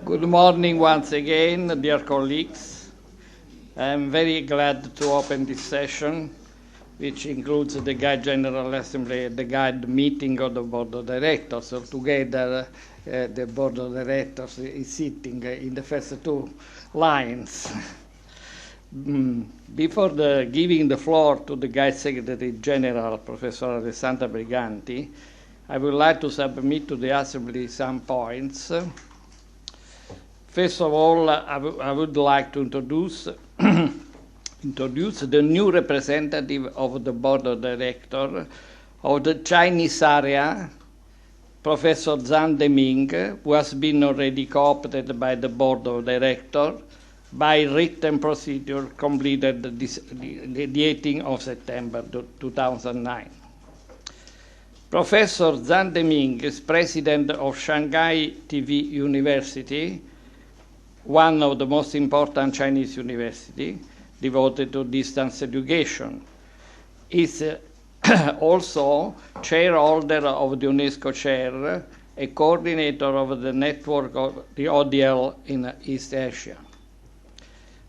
Good morning once again, dear colleagues. I'm very glad to open this session, which includes the GUIDE General Assembly and the GUIDE meeting of the Board of Directors. So together, the Board of Directors is sitting in the first two lines. Before giving the floor to the GUIDE Secretary General, Professor Alessandra Briganti, I would like to submit to the Assembly some points. First of all, I would like to introduce the new representative of the Board of Directors of the Chinese area, Professor Zhang Deming, who has been already co-opted by the Board of Directors by written procedure completed the 18th of September 2009. Professor Zhang Deming is president of Shanghai TV University, one of the most important Chinese universities devoted to distance education. He is also chairholder of the UNESCO chair, a coordinator of the network of the ODL in East Asia.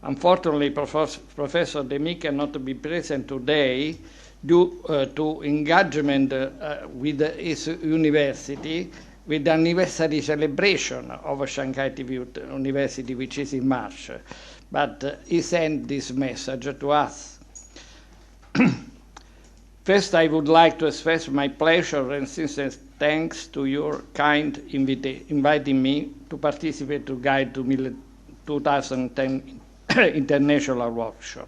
Unfortunately, Professor Deming cannot be present today due to engagement with his university with the anniversary celebration of Shanghai TV University, which is in March. But he sent this message to us. First, I would like to express my pleasure and sincere thanks to your kind inviting me to participate to GUIDE 2010 International Workshop.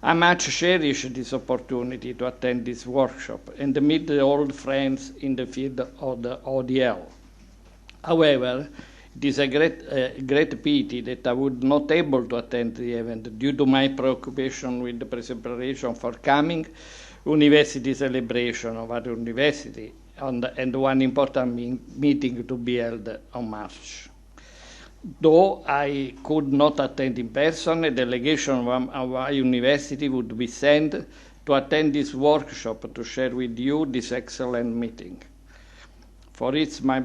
I much cherish this opportunity to attend this workshop and meet the old friends in the field of the ODL. However, it is a great pity that I would not able to attend the event due to my preoccupation with the preparation for coming university celebration of our university and one important meeting to be held on March. Though I could not attend in person, a delegation of our university would be sent to attend this workshop to share with you this excellent meeting. For it's my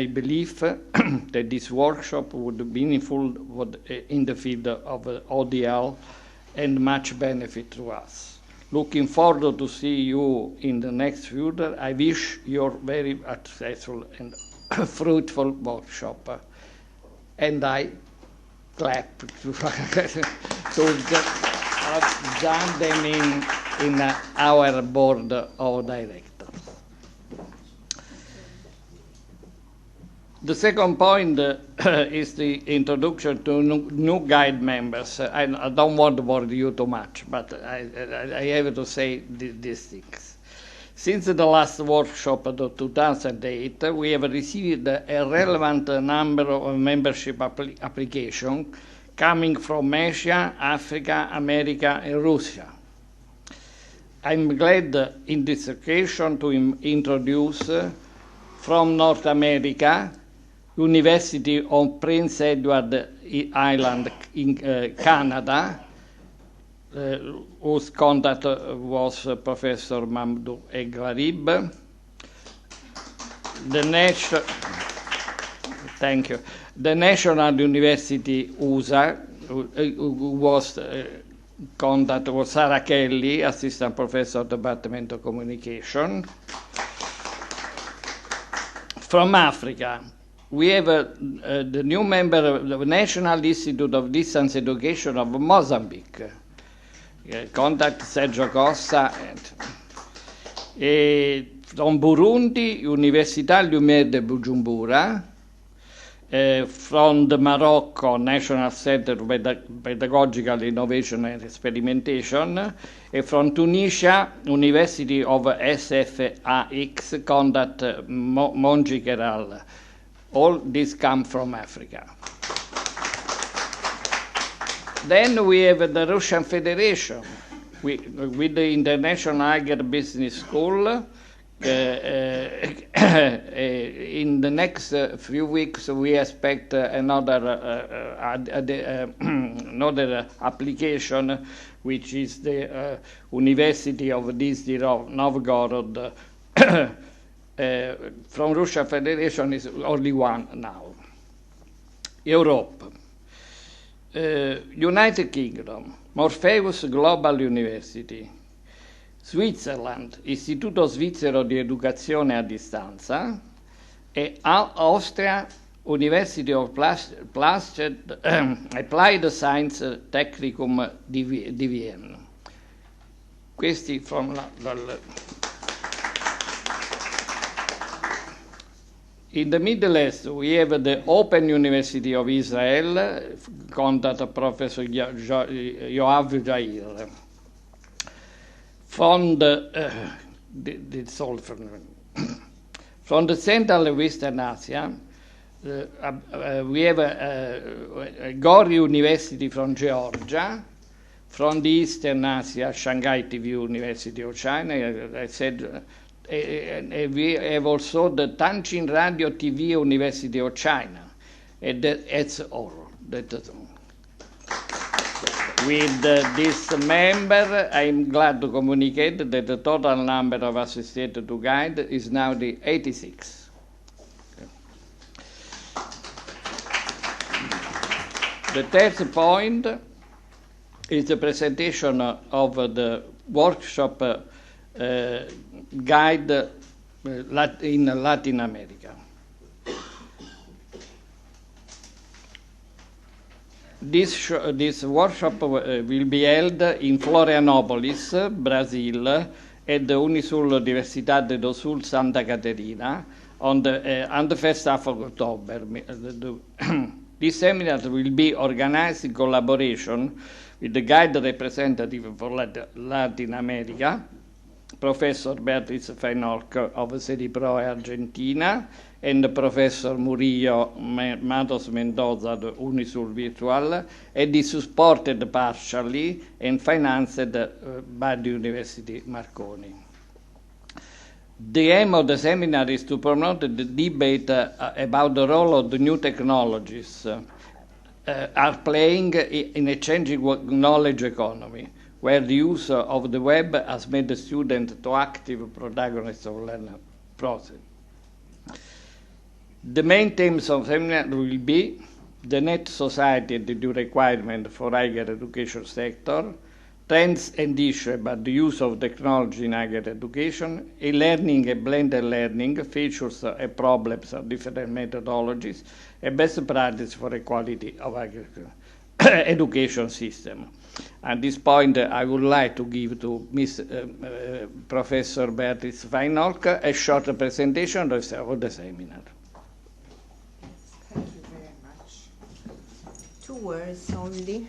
belief that this workshop would be meaningful in the field of ODL and much benefit to us. Looking forward to see you in the next future. I wish you a very successful and fruitful workshop. And I clap to Zhang Deming in our board of directors. The second point is the introduction to new GUIDE members. I don't want to bore you too much, but I have to say these things. Since the last workshop of 2008, we have received a relevant number of membership applications coming from Asia, Africa, America, and Russia. I'm glad in this occasion to introduce from North America, University of Prince Edward Island in Canada, whose contact was Professor Mamdou Eglarib. The National University USA, who was contact was Sarah Kelly, Assistant Professor, Department of Communication. From Africa, we have the new member of the National Institute of Distance Education of Mozambique. Contact Sergio Costa. From Burundi, Università Lumière de Bujumbura. From the Morocco, National Center for Pedagogical Innovation and Experimentation. From Tunisia, University of SFAX, Contact Monji Keral. All these come from Africa. Then we have the Russian Federation with the International Higher Business School. In the next few weeks, we expect another application which is the University of Nizhny Novgorod. From Russian Federation is only one now. Europe. United Kingdom, Morpheus Global University. Switzerland, Istituto Svizzero di Educazione a Distanza. E Austria, University of Applied Science Technicum di Vienna. Questi from In the Middle East, we have the Open University of Israel, contact Professor Yoav Jair. From from the Central and Western Asia, we have Gori University from Georgia. From the Eastern Asia, Shanghai TV University of China, I said. We have also the Tanshin Radio TV University of China. And that's all. That's all. With this member, I'm glad to communicate that the total number of associated to guide is now the 86. The third point is the presentation of the workshop guide in Latin America. This workshop will be held in Florianópolis, Brazil, at the Unisul Universidade do Sul Santa Caterina on the 1st half of October. This seminar will be organized in collaboration with the guide representative for Latin America, Professor Beatriz Feinolk of Seripro Argentina, and Professor Murillo Matos Mendoza of Unisul Virtual, and is supported partially and financed by the University Marconi. The aim of the seminar is to promote the debate about the role of the new technologies are playing in a changing knowledge economy, where the use of the web has made the student to active protagonists of learning process. The main themes of the seminar will be the net society and the new requirement for higher education sector, trends and issues about the use of technology in higher education, e-learning and blended learning, features and problems of different methodologies, and best practice for equality of education system. At this point, I would like to give to Professor Beatriz Feinolk a short presentation of the seminar. Thank you very much. 2 words only.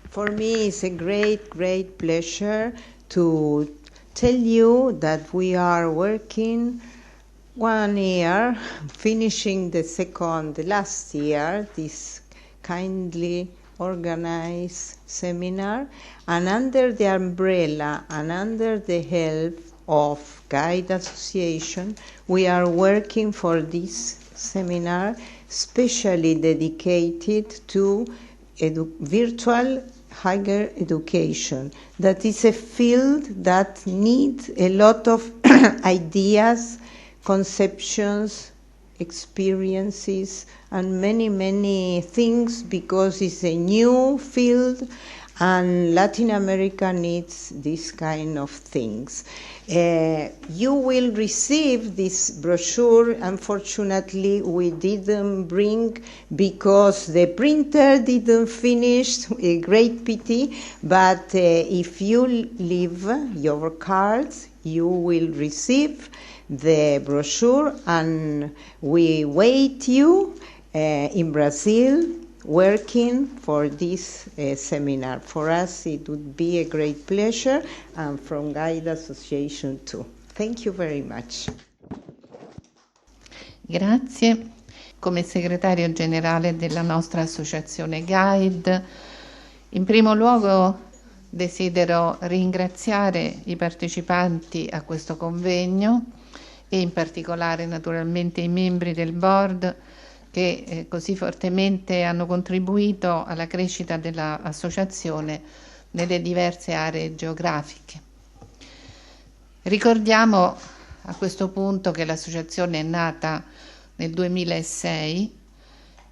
For me, it's a great pleasure to tell you that we are working 1 year, finishing the last year, this kindly organized seminar, and under the umbrella and under the help of Guide Association, we are working for this seminar specially dedicated to virtual higher education. That is a field that needs a lot of ideas, conceptions, experiences, and many things, because it's a new field and Latin America needs this kind of things. You will receive this brochure. Unfortunately, we didn't bring because the printer didn't finish, a great pity, but if you leave your cards, you will receive the brochure, and we wait you in Brazil working for this seminar. For us, it would be a great pleasure, and from Guide Association too. Thank you very much. Grazie. Come segretario generale della nostra associazione Guide, in primo luogo desidero ringraziare i partecipanti a questo convegno e in particolare naturalmente i membri del board che così fortemente hanno contribuito alla crescita dell'associazione nelle diverse aree geografiche. Ricordiamo a questo punto che l'associazione è nata nel 2006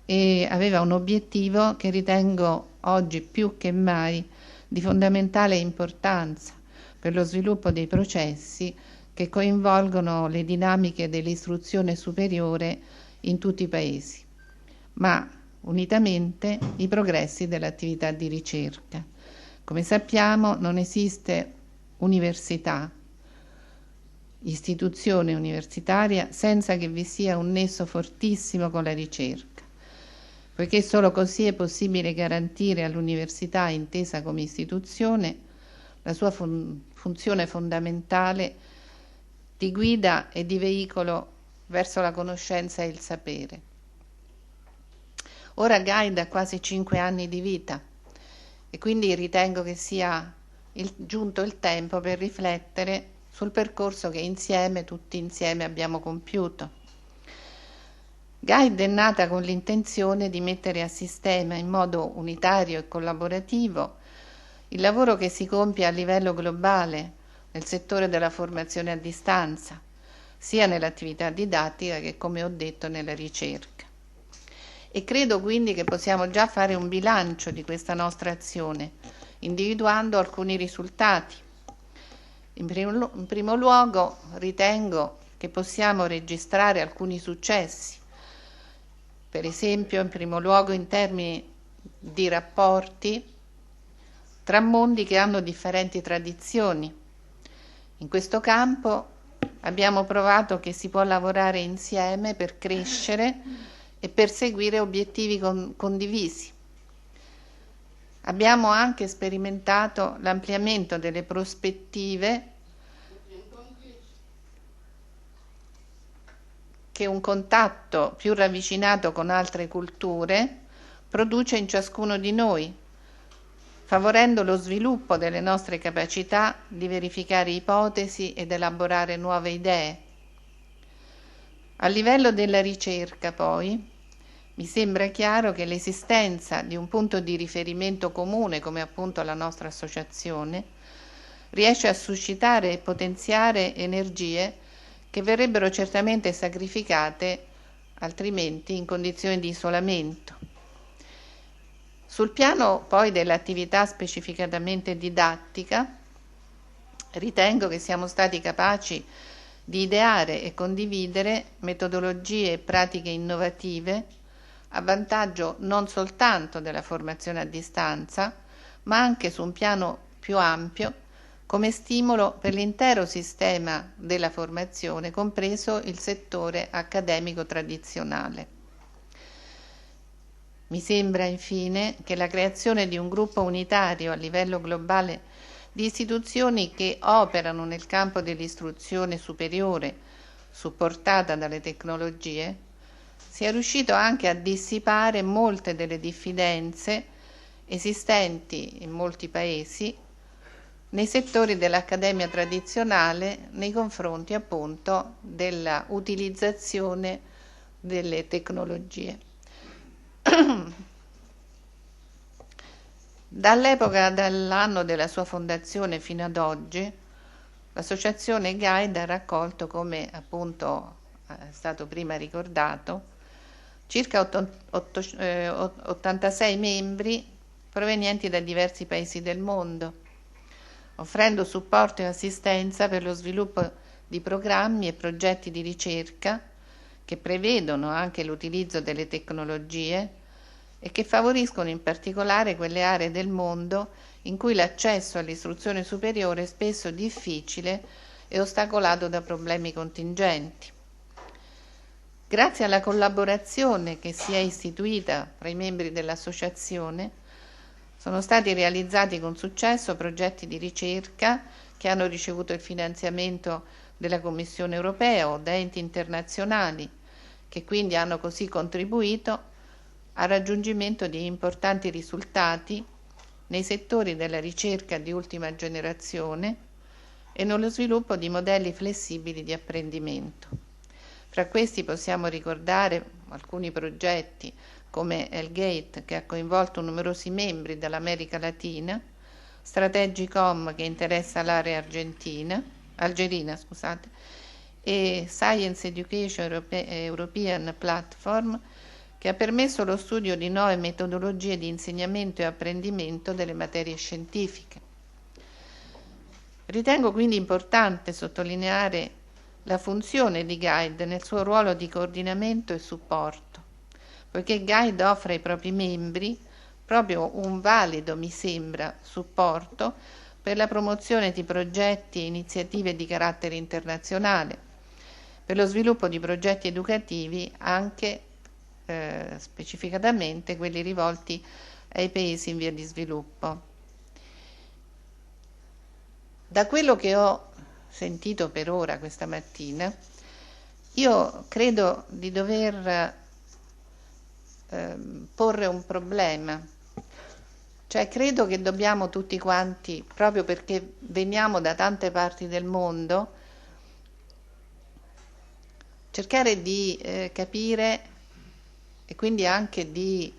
e aveva un obiettivo che ritengo oggi più che mai di fondamentale importanza per lo sviluppo dei processi che coinvolgono le dinamiche dell'istruzione superiore in tutti i paesi, ma unitamente i progressi dell'attività di ricerca. Come sappiamo, non esiste università, istituzione universitaria, senza che vi sia un nesso fortissimo con la ricerca, poiché solo così è possibile garantire all'università, intesa come istituzione, la sua funzione fondamentale di guida e di veicolo verso la conoscenza e il sapere. Ora Guide ha quasi 5 anni di vita e quindi ritengo che sia giunto il tempo per riflettere sul percorso che insieme, tutti insieme, abbiamo compiuto. Guide è nata con l'intenzione di mettere a sistema in modo unitario e collaborativo il lavoro che si compie a livello globale nel settore della formazione a distanza, sia nell'attività didattica che, come ho detto, nella ricerca. E credo quindi che possiamo già fare un bilancio di questa nostra azione, individuando alcuni risultati. In primo luogo ritengo che possiamo registrare alcuni successi, per esempio in primo luogo in termini di rapporti tra mondi che hanno differenti tradizioni. In questo campo abbiamo provato che si può lavorare insieme per crescere e perseguire obiettivi condivisi. Abbiamo anche sperimentato l'ampliamento delle prospettive che un contatto più ravvicinato con altre culture produce in ciascuno di noi, favorendo lo sviluppo delle nostre capacità di verificare ipotesi ed elaborare nuove idee. A livello della ricerca, poi, mi sembra chiaro che l'esistenza di un punto di riferimento comune, come appunto la nostra associazione, riesce a suscitare e potenziare energie che verrebbero certamente sacrificate altrimenti in condizioni di isolamento. Sul piano poi dell'attività specificatamente didattica, ritengo che siamo stati capaci di ideare e condividere metodologie e pratiche innovative a vantaggio non soltanto della formazione a distanza, ma anche su un piano più ampio come stimolo per l'intero sistema della formazione, compreso il settore accademico tradizionale. Mi sembra infine che la creazione di un gruppo unitario a livello globale di istituzioni che operano nel campo dell'istruzione superiore, supportata dalle tecnologie, sia riuscito anche a dissipare molte delle diffidenze esistenti in molti paesi nei settori dell'accademia tradizionale nei confronti appunto della utilizzazione delle tecnologie. Dall'epoca, dall'anno della sua fondazione fino ad oggi, l'associazione Guide ha raccolto, come appunto è stato prima ricordato, circa 86 membri provenienti da diversi paesi del mondo, offrendo supporto e assistenza per lo sviluppo di programmi e progetti di ricerca che prevedono anche l'utilizzo delle tecnologie e che favoriscono in particolare quelle aree del mondo in cui l'accesso all'istruzione superiore è spesso difficile e ostacolato da problemi contingenti. Grazie alla collaborazione che si è istituita tra i membri dell'associazione, sono stati realizzati con successo progetti di ricerca che hanno ricevuto il finanziamento della Commissione europea o da enti internazionali, che quindi hanno così contribuito al raggiungimento di importanti risultati nei settori della ricerca di ultima generazione e nello sviluppo di modelli flessibili di apprendimento. Fra questi possiamo ricordare alcuni progetti come Elgate, che ha coinvolto numerosi membri dall'America Latina, Strategicom che interessa l'area algerina, e Science Education European Platform che ha permesso lo studio di nuove metodologie di insegnamento e apprendimento delle materie scientifiche. Ritengo quindi importante sottolineare la funzione di Guide nel suo ruolo di coordinamento e supporto, poiché Guide offre ai propri membri proprio un valido, mi sembra, supporto per la promozione di progetti e iniziative di carattere internazionale, per lo sviluppo di progetti educativi anche specificatamente quelli rivolti ai paesi in via di sviluppo. Da quello che ho sentito per ora questa mattina, io credo di dover porre un problema, cioè credo che dobbiamo tutti quanti, proprio perché veniamo da tante parti del mondo, cercare di capire e quindi anche di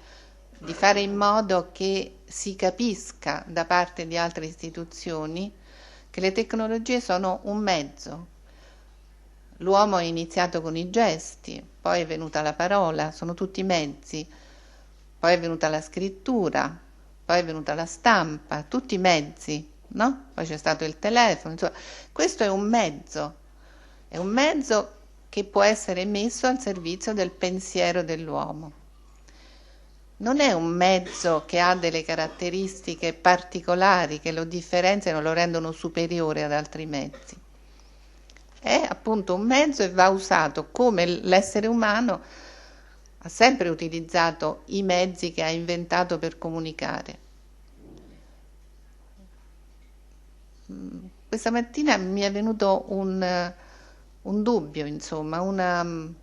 fare in modo che si capisca da parte di altre istituzioni che le tecnologie sono un mezzo. L'uomo è iniziato con i gesti, poi è venuta la parola, sono tutti mezzi, poi è venuta la scrittura, poi è venuta la stampa, tutti mezzi, no? Poi c'è stato il telefono, insomma, questo è un mezzo che può essere messo al servizio del pensiero dell'uomo. Non è un mezzo che ha delle caratteristiche particolari che lo differenziano, lo rendono superiore ad altri mezzi. È appunto un mezzo e va usato come l'essere umano ha sempre utilizzato i mezzi che ha inventato per comunicare. Questa mattina mi è venuto un dubbio, insomma, una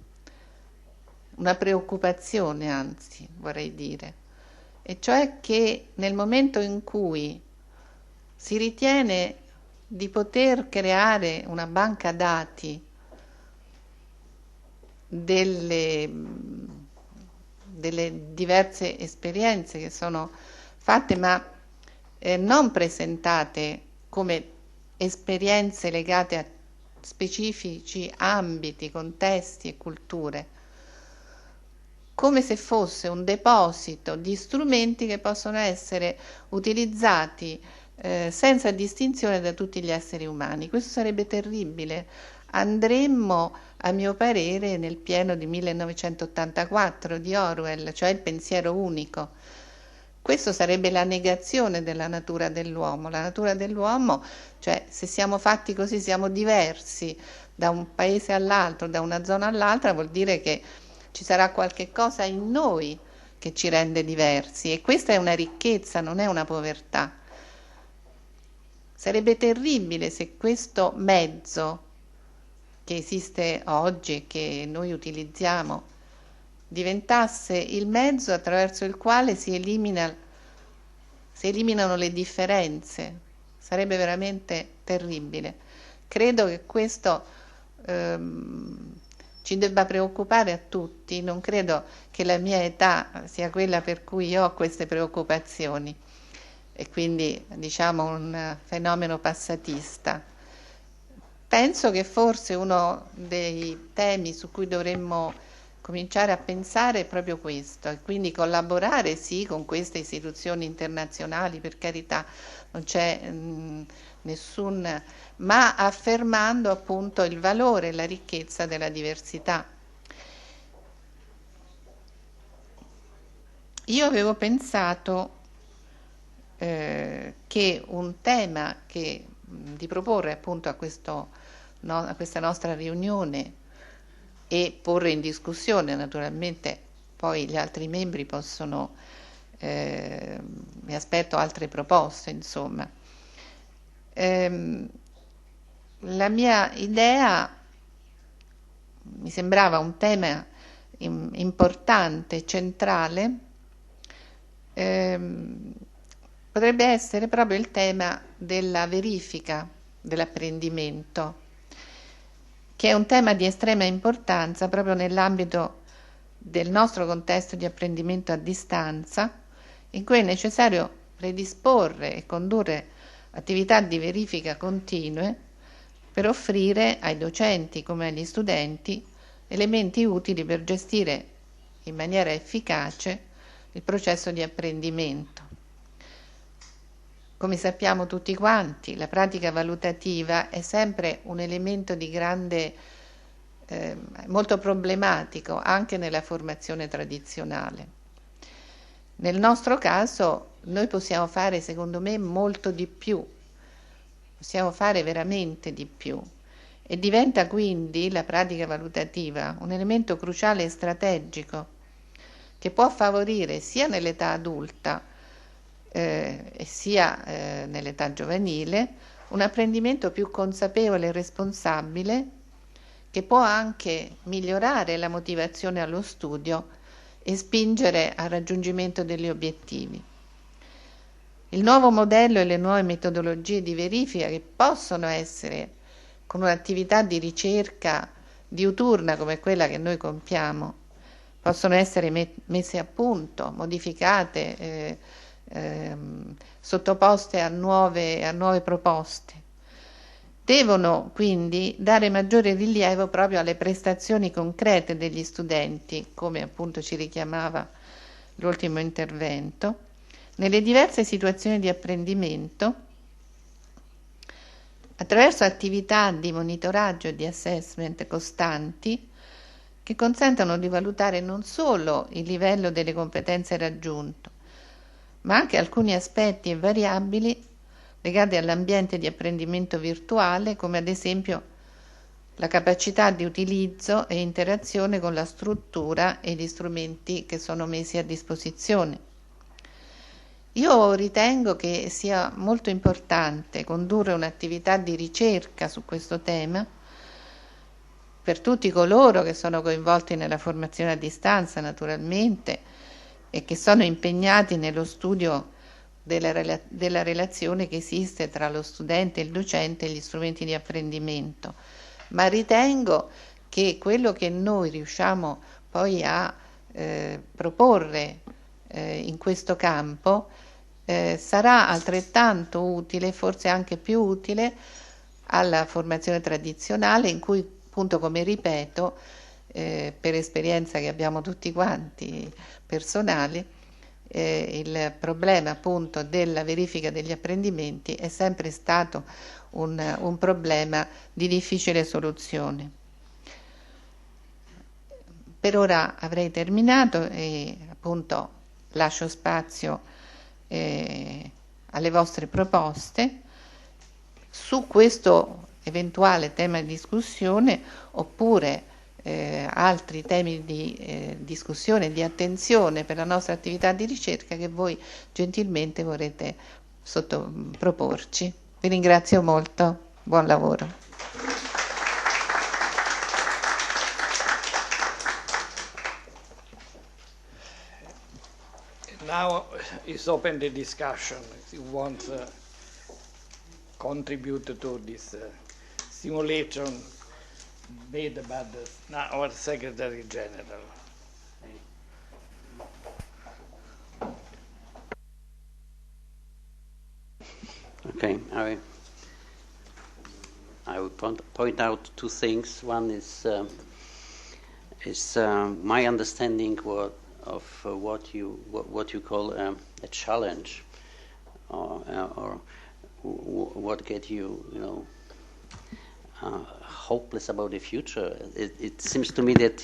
preoccupazione, anzi, vorrei dire, e cioè che nel momento in cui si ritiene di poter creare una banca dati delle diverse esperienze che sono fatte, ma non presentate come esperienze legate a specifici ambiti, contesti e culture, come se fosse un deposito di strumenti che possono essere utilizzati senza distinzione da tutti gli esseri umani. Questo sarebbe terribile. Andremmo, a mio parere, nel pieno di 1984 di Orwell, cioè il pensiero unico. Questo sarebbe la negazione della natura dell'uomo. La natura dell'uomo, cioè se siamo fatti così, siamo diversi da un paese all'altro, da una zona all'altra, vuol dire che ci sarà qualche cosa in noi che ci rende diversi, e questa è una ricchezza, non è una povertà. Sarebbe terribile se questo mezzo che esiste oggi e che noi utilizziamo diventasse il mezzo attraverso il quale si eliminano le differenze. Sarebbe veramente terribile. Credo che questo ci debba preoccupare a tutti. Non credo che la mia età sia quella per cui io ho queste preoccupazioni, e quindi diciamo un fenomeno passatista. Penso che forse uno dei temi su cui dovremmo cominciare a pensare è proprio questo, e quindi collaborare sì con queste istituzioni internazionali, per carità, non c'è nessun, ma affermando appunto il valore e la ricchezza della diversità. Io avevo pensato che un tema di proporre appunto a questa nostra riunione, e porre in discussione, naturalmente poi gli altri membri possono, mi aspetto altre proposte, insomma. La mia idea mi sembrava un tema importante, centrale, potrebbe essere proprio il tema della verifica dell'apprendimento, che è un tema di estrema importanza proprio nell'ambito del nostro contesto di apprendimento a distanza, in cui è necessario predisporre e condurre attività di verifica continue per offrire ai docenti come agli studenti elementi utili per gestire in maniera efficace il processo di apprendimento. Come sappiamo tutti quanti, la pratica valutativa è sempre un elemento di grande, molto problematico anche nella formazione tradizionale. Nel nostro caso noi possiamo fare, secondo me, molto di più, possiamo fare veramente di più, e diventa quindi la pratica valutativa un elemento cruciale e strategico che può favorire sia nell'età adulta e sia nell'età giovanile un apprendimento più consapevole e responsabile, che può anche migliorare la motivazione allo studio e spingere al raggiungimento degli obiettivi. Il nuovo modello e le nuove metodologie di verifica, che possono essere con un'attività di ricerca diuturna come quella che noi compiamo, possono essere messe a punto, modificate, sottoposte a nuove proposte. Devono quindi dare maggiore rilievo proprio alle prestazioni concrete degli studenti, come appunto ci richiamava l'ultimo intervento, nelle diverse situazioni di apprendimento, attraverso attività di monitoraggio e di assessment costanti che consentano di valutare non solo il livello delle competenze raggiunto, ma anche alcuni aspetti e variabili legati all'ambiente di apprendimento virtuale, come ad esempio la capacità di utilizzo e interazione con la struttura e gli strumenti che sono messi a disposizione. Io ritengo che sia molto importante condurre un'attività di ricerca su questo tema per tutti coloro che sono coinvolti nella formazione a distanza, naturalmente, e che sono impegnati nello studio della relazione che esiste tra lo studente, il docente e gli strumenti di apprendimento. Ma ritengo che quello che noi riusciamo poi a proporre in questo campo sarà altrettanto utile, forse anche più utile, alla formazione tradizionale, in cui, appunto, come ripeto, per esperienza che abbiamo tutti quanti personale, il problema appunto della verifica degli apprendimenti è sempre stato un problema di difficile soluzione. Per ora avrei terminato e appunto lascio spazio alle vostre proposte su questo eventuale tema di discussione, oppure altri temi di discussione e di attenzione per la nostra attività di ricerca che voi gentilmente vorrete proporci. Vi ringrazio molto, buon lavoro. Now is open the discussion. If you want to contribute to this simulation made by our Secretary General. Okay, I would point out two things. One is my understanding of what you call a challenge, or what get you hopeless about the future. It seems to me that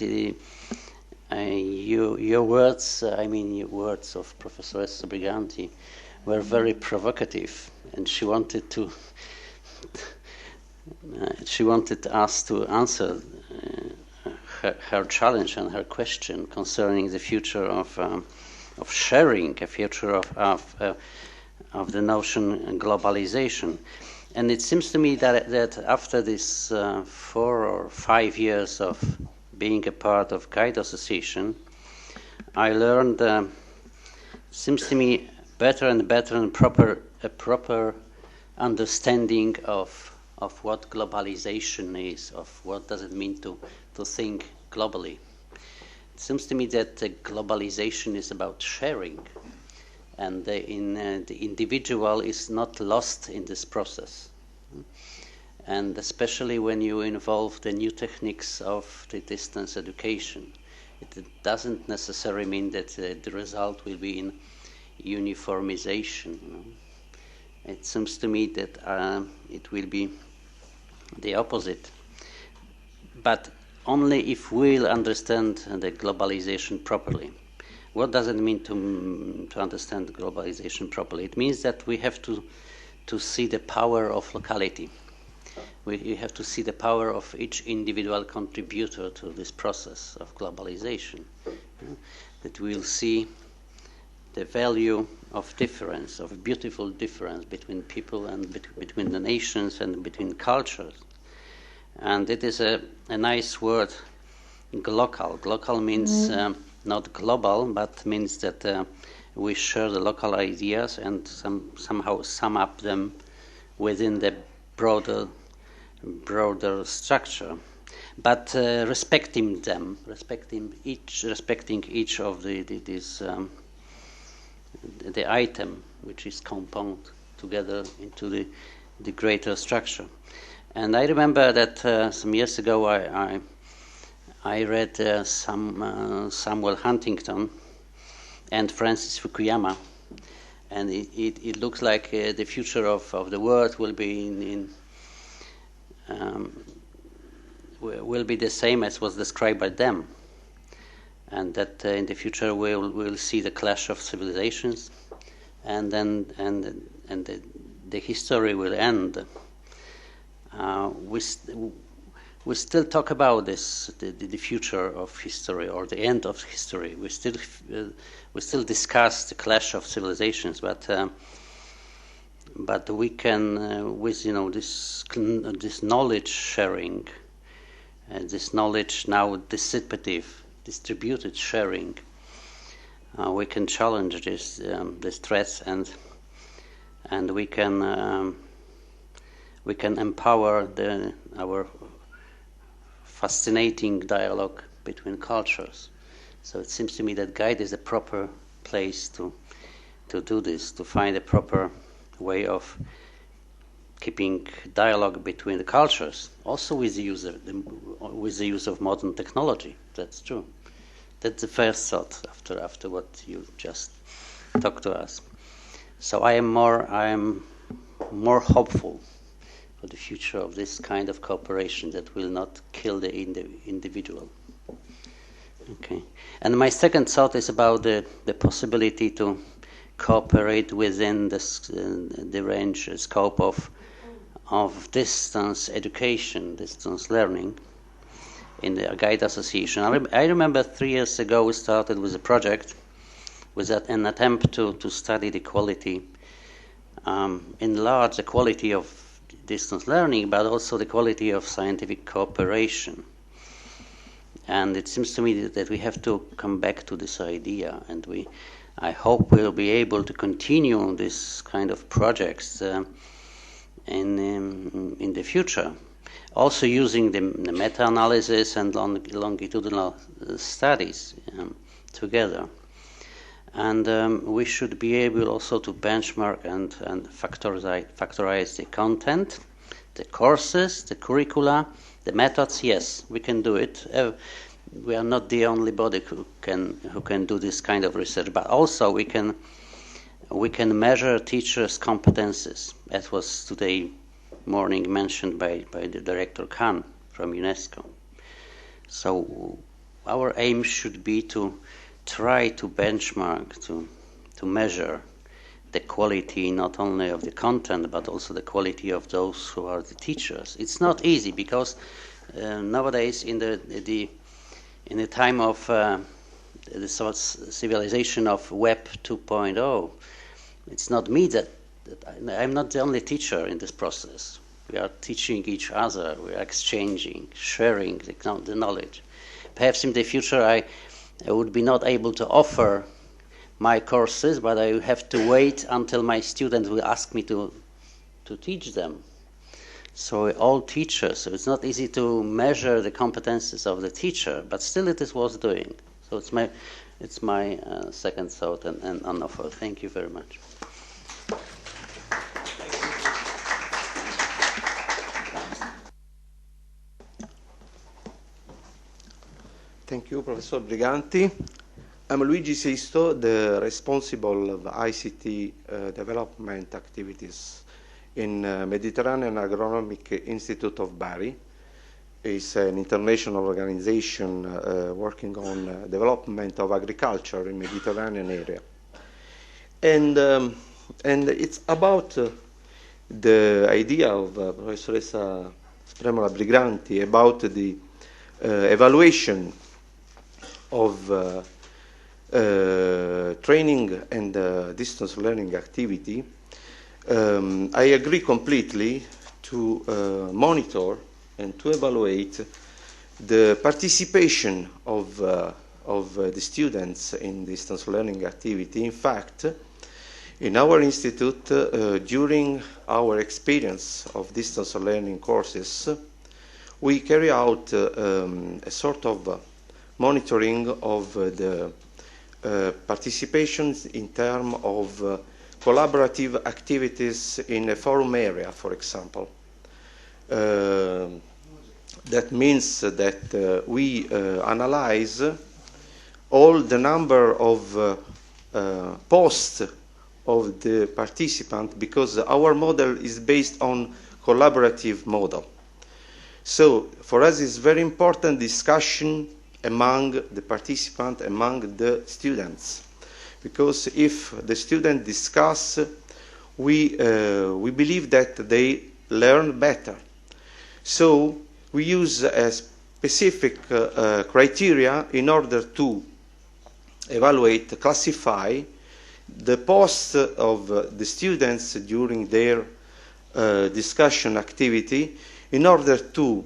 your words, your words of Professoressa Briganti, were very provocative, and she wanted us to answer her challenge and her question concerning the future of sharing, a future of the notion globalization. And it seems to me that after this 4 or 5 years of being a part of Guide Association, I learned, seems to me, better and a proper understanding of what globalization is, of what does it mean to think globally. It seems to me that globalization is about sharing, and the individual is not lost in this process. And especially when you involve the new techniques of the distance education, it doesn't necessarily mean that the result will be in uniformization. It seems to me that it will be the opposite. But only if we'll understand the globalization properly. What does it mean to understand globalization properly? It means that we have to see the power of locality. We have to see the power of each individual contributor to this process of globalization. That we'll see the value of difference, of beautiful difference between people and between the nations and between cultures. And it is a nice word, glocal. Glocal means not global, but means that we share the local ideas and somehow sum up them within the broader structure. But respecting them, respecting each of the item which is compounded together into the greater structure. And I remember that some years ago I read Samuel Huntington and Francis Fukuyama, and it looks like the future of the world will be will be the same as was described by them, and that in the future we'll see the clash of civilizations, and then the history will end. We still talk about this, the future of history or the end of history. We still discuss the clash of civilizations, but we can with this knowledge sharing, this knowledge now distributed sharing, we can challenge this threats and we can empower our fascinating dialogue between cultures. So it seems to me that GUIDE is a proper place to do this, to find a proper way of keeping dialogue between the cultures, also with the use of modern technology. That's true. That's the first thought after what you just talked to us. So I am more hopeful for the future of this kind of cooperation that will not kill the individual. Okay. And my second thought is about the possibility to cooperate within the range, scope of distance education, distance learning in the GUIDE Association. I remember 3 years ago we started with a project with an attempt to study the quality, enlarge the quality of distance learning, but also the quality of scientific cooperation. And it seems to me that we have to come back to this idea, and I hope we'll be able to continue this kind of projects in the future, also using the meta-analysis and longitudinal studies together. And we should be able also to benchmark and factorize the content, the courses, the curricula, the methods. Yes, we can do it. We are not the only body who can do this kind of research, but also we can measure teachers' competences, as was today morning mentioned by the Director Khan from UNESCO. So our aim should be to try to benchmark, to measure the quality not only of the content but also the quality of those who are the teachers. It's not easy because nowadays in the time of the civilization of Web 2.0, it's not me that I'm not the only teacher in this process. We are teaching each other, we are exchanging, sharing the knowledge. Perhaps in the future I would be not able to offer my courses, but I have to wait until my students will ask me to teach them. So all teachers, so it's not easy to measure the competences of the teacher, but still it is worth doing. So it's It's my second thought and an offer. Thank you very much. Thank you, Professor Briganti. I'm Luigi Sisto, the responsible of ICT development activities in Mediterranean Agronomic Institute of Bari. It's an international organization working on development of agriculture in Mediterranean area. And it's about the idea of Professoressa Spremola Briganti about the evaluation of training and distance learning activity. I agree completely to monitor and to evaluate the participation of the students in distance learning activity. In fact, in our institute, during our experience of distance learning courses, we carry out a sort of monitoring of the participations in terms of collaborative activities in a forum area, for example. That means that we analyze all the number of posts of the participant, because our model is based on collaborative model. So for us it's very important discussion among the participants, among the students, because if the students discuss, we believe that they learn better. So we use a specific criteria in order to evaluate, classify the posts of the students during their discussion activity, in order to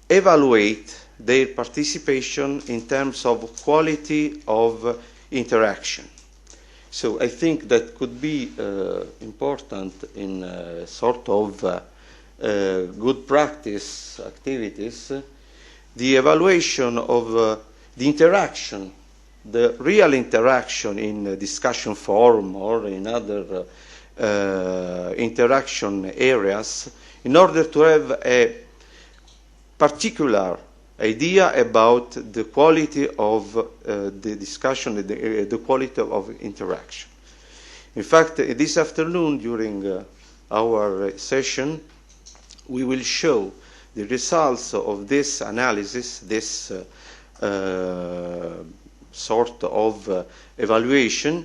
evaluate their participation in terms of quality of interaction. So I think that could be important in sort of good practice activities, the evaluation of the interaction, the real interaction in a discussion forum or in other interaction areas, in order to have a particular idea about the quality of the discussion, the quality of interaction. In fact, this afternoon during our session, we will show the results of this analysis, this sort of evaluation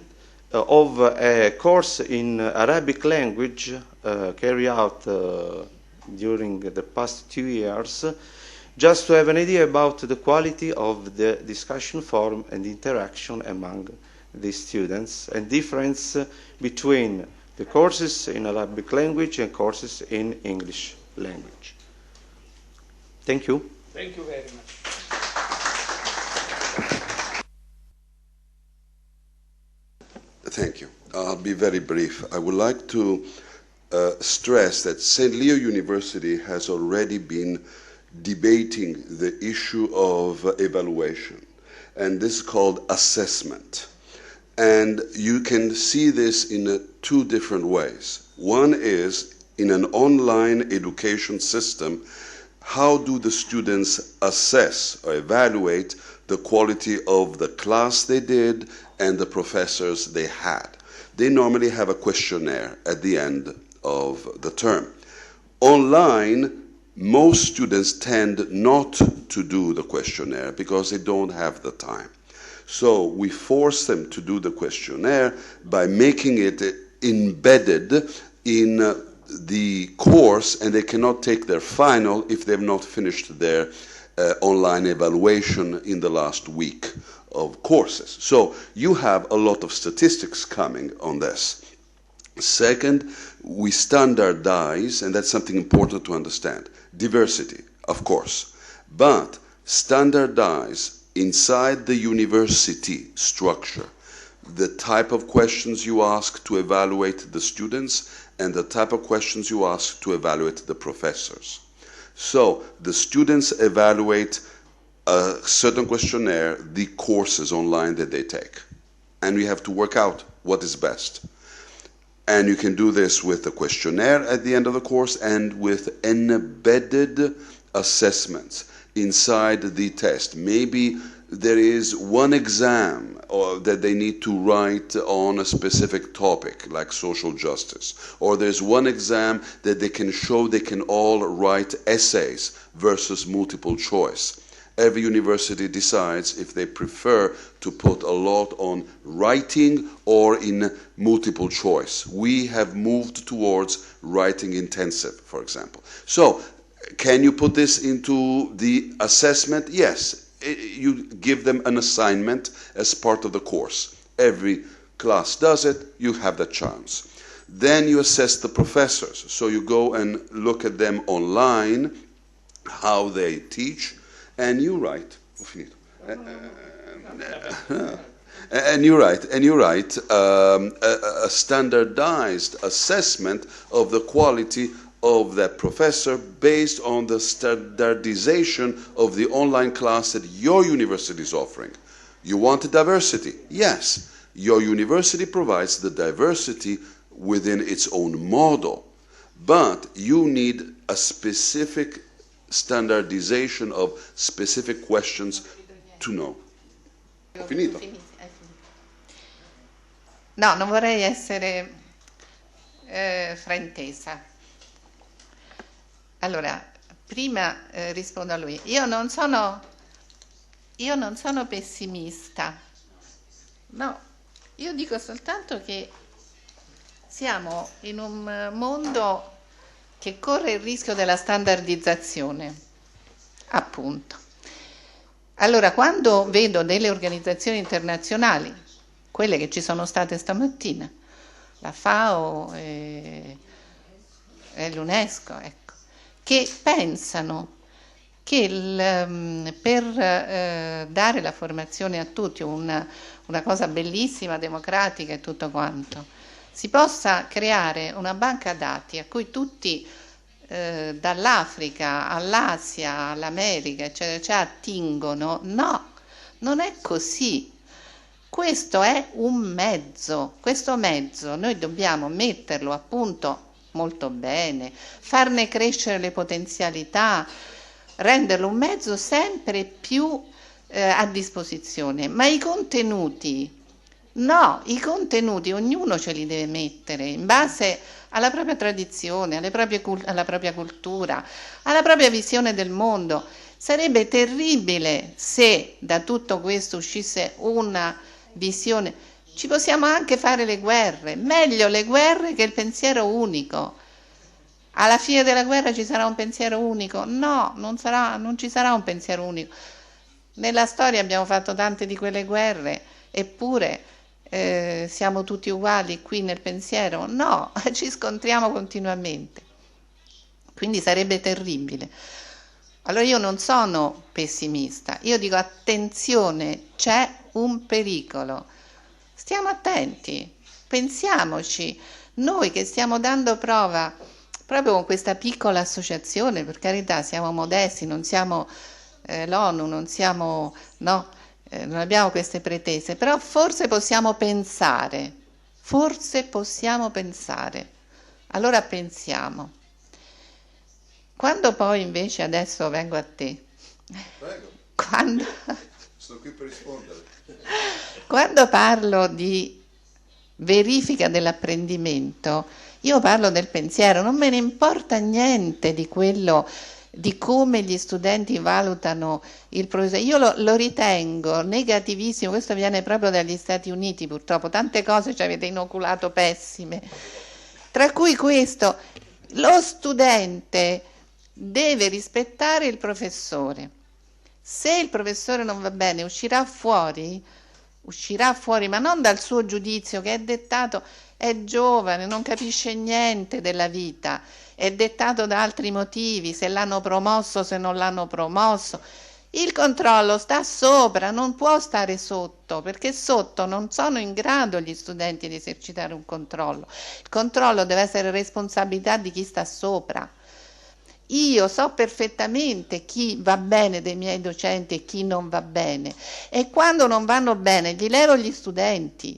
of a course in Arabic language carried out during the past 2 years, just to have an idea about the quality of the discussion forum and interaction among the students, and difference between the courses in Arabic language and courses in English language. Thank you. Thank you very much. Thank you. I'll be very brief. I would like to stress that St. Leo University has already been debating the issue of evaluation, and this is called assessment. And you can see this in two different ways. One is in an online education system, how do the students assess or evaluate the quality of the class they did and the professors they had? They normally have a questionnaire at the end of the term. Online, most students tend not to do the questionnaire because they don't have the time. So we force them to do the questionnaire by making it embedded in the course, and they cannot take their final if they've not finished their online evaluation in the last week of courses. So you have a lot of statistics coming on this. Second, we standardize, and that's something important to understand. Diversity, of course, but standardize inside the university structure the type of questions you ask to evaluate the students and the type of questions you ask to evaluate the professors. So the students evaluate a certain questionnaire the courses online that they take. And we have to work out what is best. And you can do this with a questionnaire at the end of the course and with embedded assessments inside the test. Maybe there is one exam that they need to write on a specific topic, like social justice. Or there's one exam that they can show they can all write essays versus multiple choice. Every university decides if they prefer to put a lot on writing or in multiple choice. We have moved towards writing intensive, for example. So, can you put this into the assessment? Yes. You give them an assignment as part of the course. Every class does it, you have that chance. Then you assess the professors. So you go and look at them online, how they teach, and you write. And you write a standardized assessment of the quality of that professor based on the standardization of the online class that your university is offering. You want diversity? Yes. Your university provides the diversity within its own model, but you need a specific standardization of specific questions to know. Finito. No, non vorrei essere fraintesa. Allora, prima rispondo a lui. Io non sono pessimista. No, io dico soltanto che siamo in un mondo che corre il rischio della standardizzazione, appunto. Allora, quando vedo delle organizzazioni internazionali, quelle che ci sono state stamattina, la FAO e l'UNESCO, ecco, che pensano che per dare la formazione a tutti, una cosa bellissima, democratica e tutto quanto, si possa creare una banca dati a cui tutti, dall'Africa all'Asia, all'America, eccetera, attingono. No, non è così. Questo è un mezzo. Questo mezzo noi dobbiamo metterlo appunto molto bene, farne crescere le potenzialità, renderlo un mezzo sempre più a disposizione. Ma i contenuti, no, i contenuti ognuno ce li deve mettere in base alla propria tradizione, alla propria cultura, alla propria visione del mondo. Sarebbe terribile se da tutto questo uscisse una visione. Ci possiamo anche fare le guerre, meglio le guerre che il pensiero unico. Alla fine della guerra ci sarà un pensiero unico? No, non ci sarà un pensiero unico. Nella storia abbiamo fatto tante di quelle guerre, eppure siamo tutti uguali qui nel pensiero? No, ci scontriamo continuamente. Quindi sarebbe terribile. Allora io non sono pessimista, io dico attenzione, c'è un pericolo. Stiamo attenti, pensiamoci, noi che stiamo dando prova proprio con questa piccola associazione, per carità siamo modesti, non siamo l'ONU, non abbiamo queste pretese, però forse possiamo pensare, allora pensiamo. Quando poi invece, adesso vengo a te, Prego. Sono qui per rispondere. Quando parlo di verifica dell'apprendimento, io parlo del pensiero, non me ne importa niente di quello, di come gli studenti valutano il professore. Io lo ritengo negativissimo, questo viene proprio dagli Stati Uniti purtroppo, tante cose ci avete inoculato pessime, tra cui questo, lo studente deve rispettare il professore. Se il professore non va bene, uscirà fuori, ma non dal suo giudizio che è dettato, è giovane, non capisce niente della vita, è dettato da altri motivi, se l'hanno promosso, se non l'hanno promosso. Il controllo sta sopra, non può stare sotto, perché sotto non sono in grado gli studenti di esercitare un controllo. Il controllo deve essere responsabilità di chi sta sopra. Io so perfettamente chi va bene dei miei docenti e chi non va bene, e quando non vanno bene gli levo gli studenti.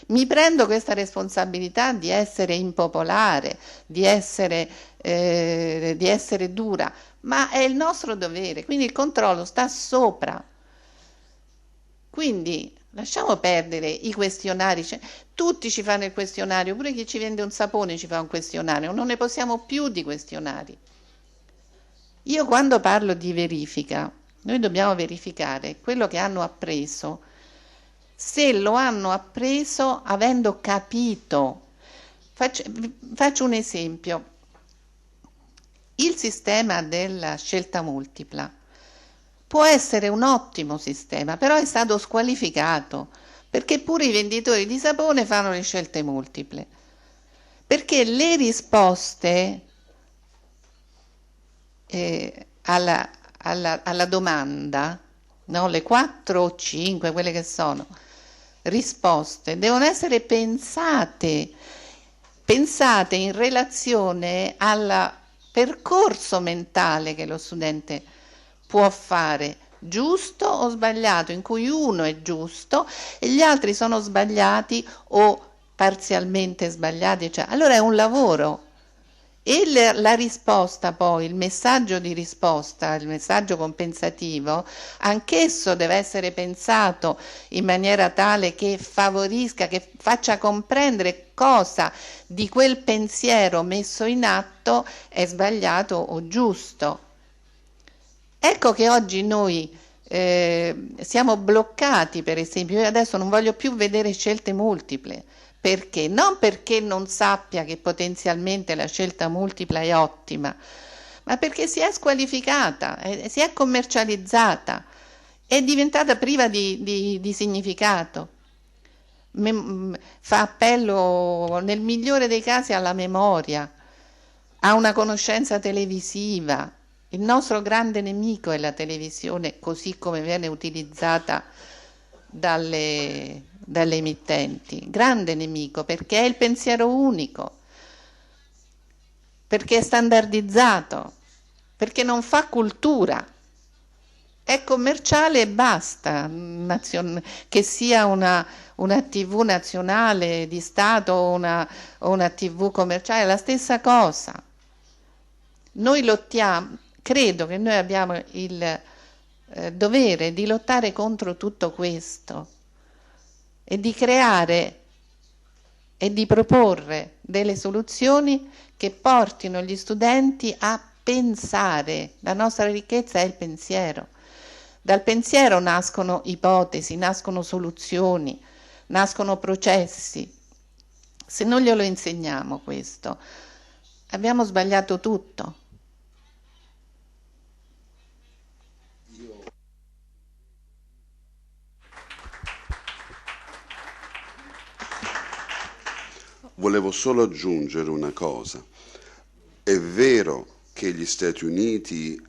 Mi prendo questa responsabilità di essere impopolare, di essere dura, ma è il nostro dovere, quindi il controllo sta sopra. Quindi lasciamo perdere i questionari, cioè, tutti ci fanno il questionario, pure chi ci vende un sapone ci fa un questionario, non ne possiamo più di questionari. Io quando parlo di verifica, noi dobbiamo verificare quello che hanno appreso, se lo hanno appreso avendo capito. Faccio un esempio. Il sistema della scelta multipla può essere un ottimo sistema, però è stato squalificato, perché pure i venditori di sapone fanno le scelte multiple, perché le risposte alla domanda, no, le 4 o 5, quelle che sono risposte, devono essere pensate in relazione al percorso mentale che lo studente può fare, giusto o sbagliato, in cui uno è giusto e gli altri sono sbagliati o parzialmente sbagliati, cioè, allora è un lavoro. E la risposta poi, il messaggio di risposta, il messaggio compensativo, anch'esso deve essere pensato in maniera tale che favorisca, che faccia comprendere cosa di quel pensiero messo in atto è sbagliato o giusto. Ecco che oggi noi siamo bloccati, per esempio, io adesso non voglio più vedere scelte multiple. Perché? Non perché non sappia che potenzialmente la scelta multipla è ottima, ma perché si è squalificata, si è commercializzata, è diventata priva di significato. Fa appello, nel migliore dei casi, alla memoria, a una conoscenza televisiva. Il nostro grande nemico è la televisione, così come viene utilizzata dalle emittenti, grande nemico, perché è il pensiero unico, perché è standardizzato, perché non fa cultura, è commerciale e basta, che sia una TV nazionale di Stato o una TV commerciale, è la stessa cosa. Noi lottiamo, credo che noi abbiamo il dovere di lottare contro tutto questo e di creare e di proporre delle soluzioni che portino gli studenti a pensare. La nostra ricchezza è il pensiero. Dal pensiero nascono ipotesi, nascono soluzioni, nascono processi. Se non glielo insegniamo questo, abbiamo sbagliato tutto. Volevo solo aggiungere una cosa. È vero che gli Stati Uniti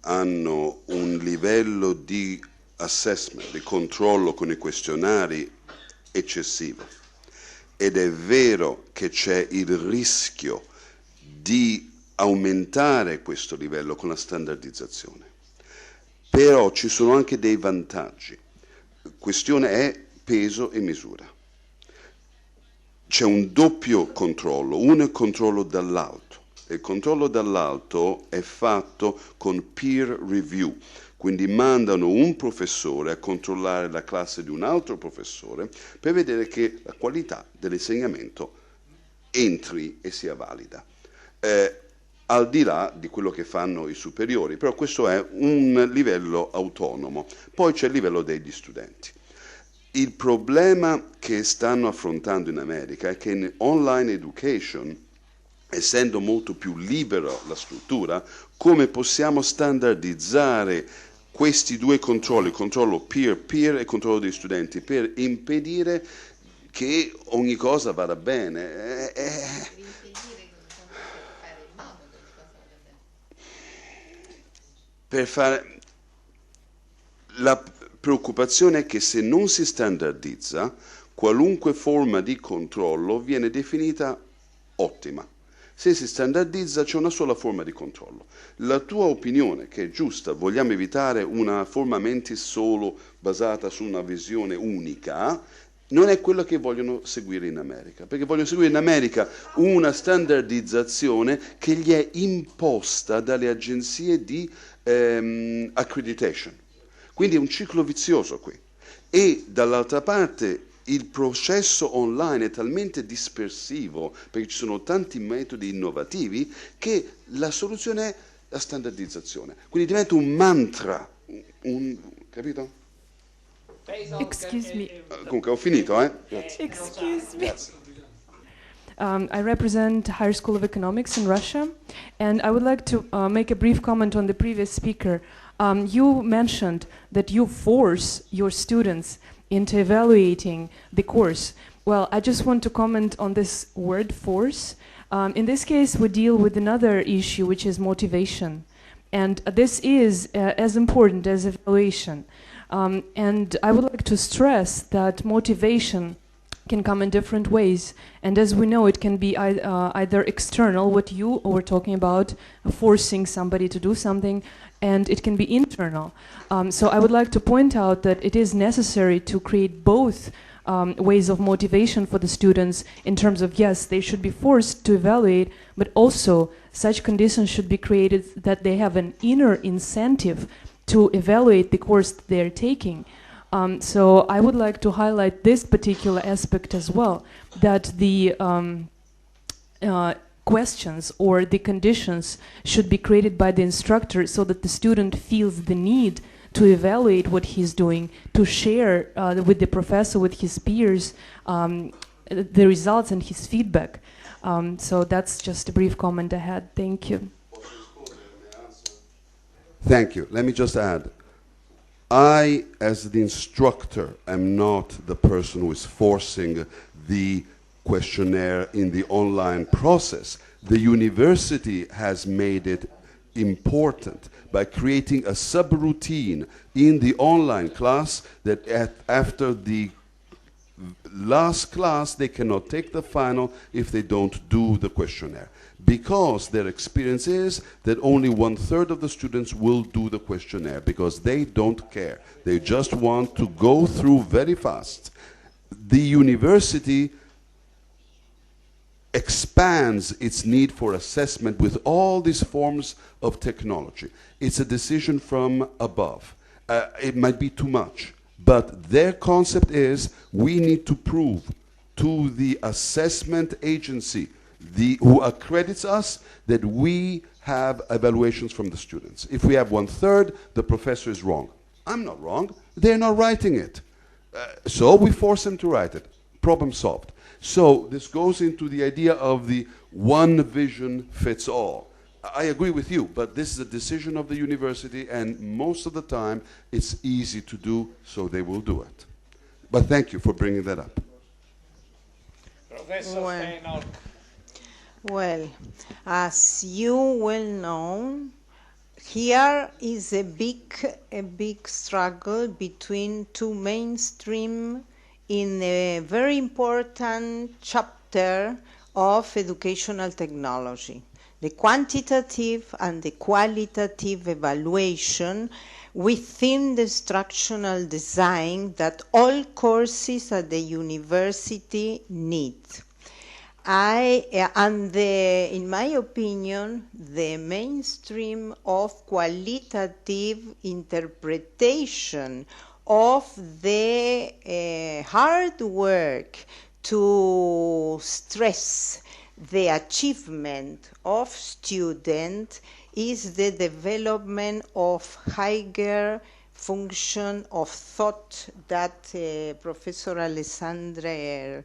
hanno un livello di assessment, di controllo con i questionari eccessivo, ed è vero che c'è il rischio di aumentare questo livello con la standardizzazione. Però ci sono anche dei vantaggi. La questione è peso e misura. C'è un doppio controllo, uno è il controllo dall'alto. Il controllo dall'alto è fatto con peer review, quindi mandano un professore a controllare la classe di un altro professore per vedere che la qualità dell'insegnamento entri e sia valida, al di là di quello che fanno i superiori, però questo è un livello autonomo. Poi c'è il livello degli studenti. Il problema che stanno affrontando in America è che in online education, essendo molto più libera la struttura, come possiamo standardizzare questi due controlli, il controllo peer-peer e il controllo degli studenti, per impedire che ogni cosa vada bene? Per fare... La preoccupazione è che se non si standardizza, qualunque forma di controllo viene definita ottima. Se si standardizza c'è una sola forma di controllo. La tua opinione, che è giusta, vogliamo evitare una forma mentis solo basata su una visione unica, non è quello che vogliono seguire in America, perché vogliono seguire in America una standardizzazione che gli è imposta dalle agenzie di accreditation. Quindi è un ciclo vizioso qui. E dall'altra parte il processo online è talmente dispersivo, perché ci sono tanti metodi innovativi, che la soluzione è la standardizzazione. Quindi diventa un mantra, capito? Excuse me. Comunque ho finito, Grazie. Excuse me. Grazie. I represent Higher School of Economics in Russia, and I would like to make a brief comment on the previous speaker. You mentioned that you force your students into evaluating the course. Well, I just want to comment on this word force. In this case, we deal with another issue, which is motivation. And this is as important as evaluation. And I would like to stress that motivation can come in different ways. And as we know, it can be either external, what you were talking about, forcing somebody to do something, and it can be internal. So I would like to point out that it is necessary to create both ways of motivation for the students in terms of, yes, they should be forced to evaluate, but also such conditions should be created that they have an inner incentive to evaluate the course that they're taking. So I would like to highlight this particular aspect as well, that the questions or the conditions should be created by the instructor so that the student feels the need to evaluate what he's doing, to share with the professor, with his peers, the results and his feedback. So that's just a brief comment I had. Thank you. Thank you. Let me just add. I, as the instructor, am not the person who is forcing the questionnaire in the online process. The university has made it important by creating a subroutine in the online class that after the last class they cannot take the final if they don't do the questionnaire, because their experience is that only 1/3 of the students will do the questionnaire because they don't care. They just want to go through very fast. The university expands its need for assessment with all these forms of technology. It's a decision from above. It might be too much, but their concept is we need to prove to the assessment agency who accredits us that we have evaluations from the students. If we have 1/3, the professor is wrong. I'm not wrong. They're not writing it. So we force them to write it. Problem solved. So this goes into the idea of the one vision fits all. I agree with you, but this is a decision of the university, and most of the time it's easy to do, so they will do it. But thank you for bringing that up. Professor Steinhoff. Well, as you well know, here is a big struggle between two mainstream in a very important chapter of educational technology. The quantitative and the qualitative evaluation within the instructional design that all courses at the university need. In my opinion, the mainstream of qualitative interpretation of the hard work to stress the achievement of students is the development of higher function of thought that Professor Alessandra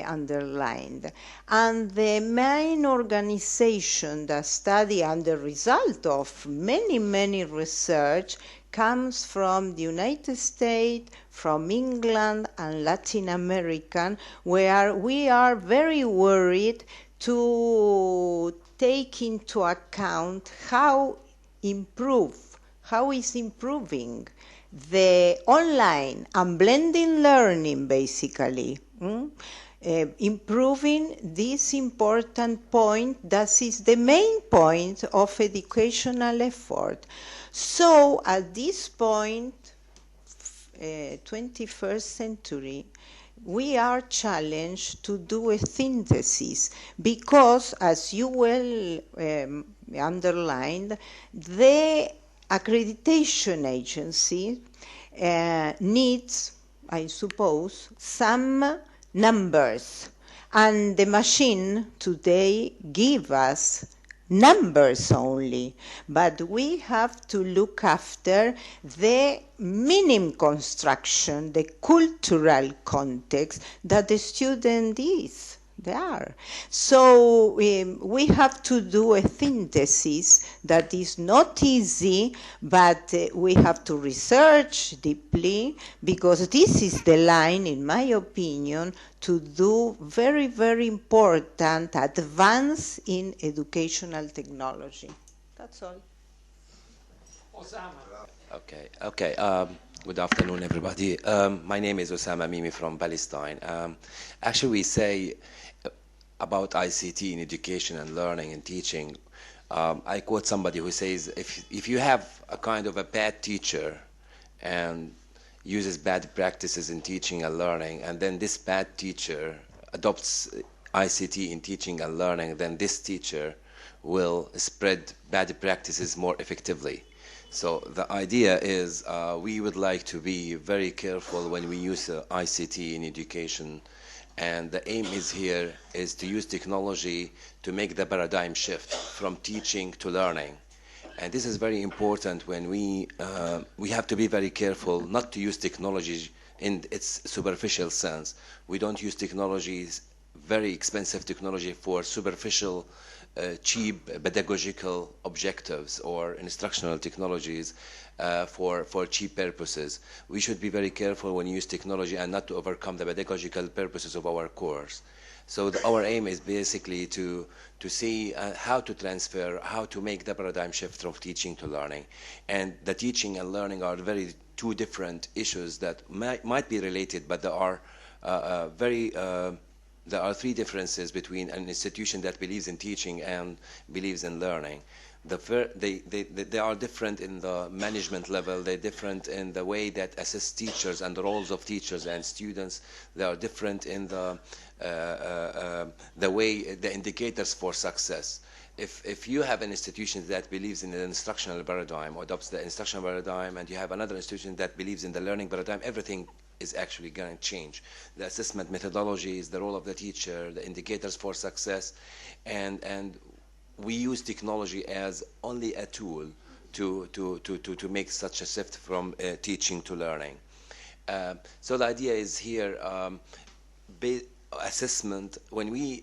underlined. And the main organization that study and the result of many research comes from the United States, from England and Latin America, where we are very worried to take into account how is improving the online and blended learning, basically, improving this important point that is the main point of educational effort. So at this point, 21st century, we are challenged to do a synthesis because, as you well underlined, the accreditation agency needs, I suppose, some numbers. And the machine today gives us numbers only, but we have to look after the minimum construction, the cultural context that the student is. They are. So we have to do a synthesis that is not easy, but we have to research deeply, because this is the line, in my opinion, to do very, very important advance in educational technology. That's all. Osama. Okay. Good afternoon, everybody. My name is Osama Mimi from Palestine. Actually, we say about ICT in education and learning and teaching. I quote somebody who says, if you have a kind of a bad teacher and uses bad practices in teaching and learning, and then this bad teacher adopts ICT in teaching and learning, then this teacher will spread bad practices more effectively. So the idea is we would like to be very careful when we use ICT in education, and the aim is here is to use technology to make the paradigm shift from teaching to learning. And this is very important when we have to be very careful not to use technology in its superficial sense. We don't use technologies, very expensive technology, for superficial cheap pedagogical objectives or instructional technologies for cheap purposes. We should be very careful when you use technology and not to overcome the pedagogical purposes of our course. So our aim is basically to see how to transfer, how to make the paradigm shift from teaching to learning. And the teaching and learning are very two different issues that might be related, but there are there are three differences between an institution that believes in teaching and believes in learning. They are different in the management level. They're different in the way that assess teachers and the roles of teachers and students. They are different in the way, the indicators for success. If you have an institution that believes in the instructional paradigm or adopts the instructional paradigm, and you have another institution that believes in the learning paradigm, everything is actually going to change. The assessment methodologies, the role of the teacher, the indicators for success, and we use technology as only a tool to make such a shift from teaching to learning. So the idea is here, assessment. When we,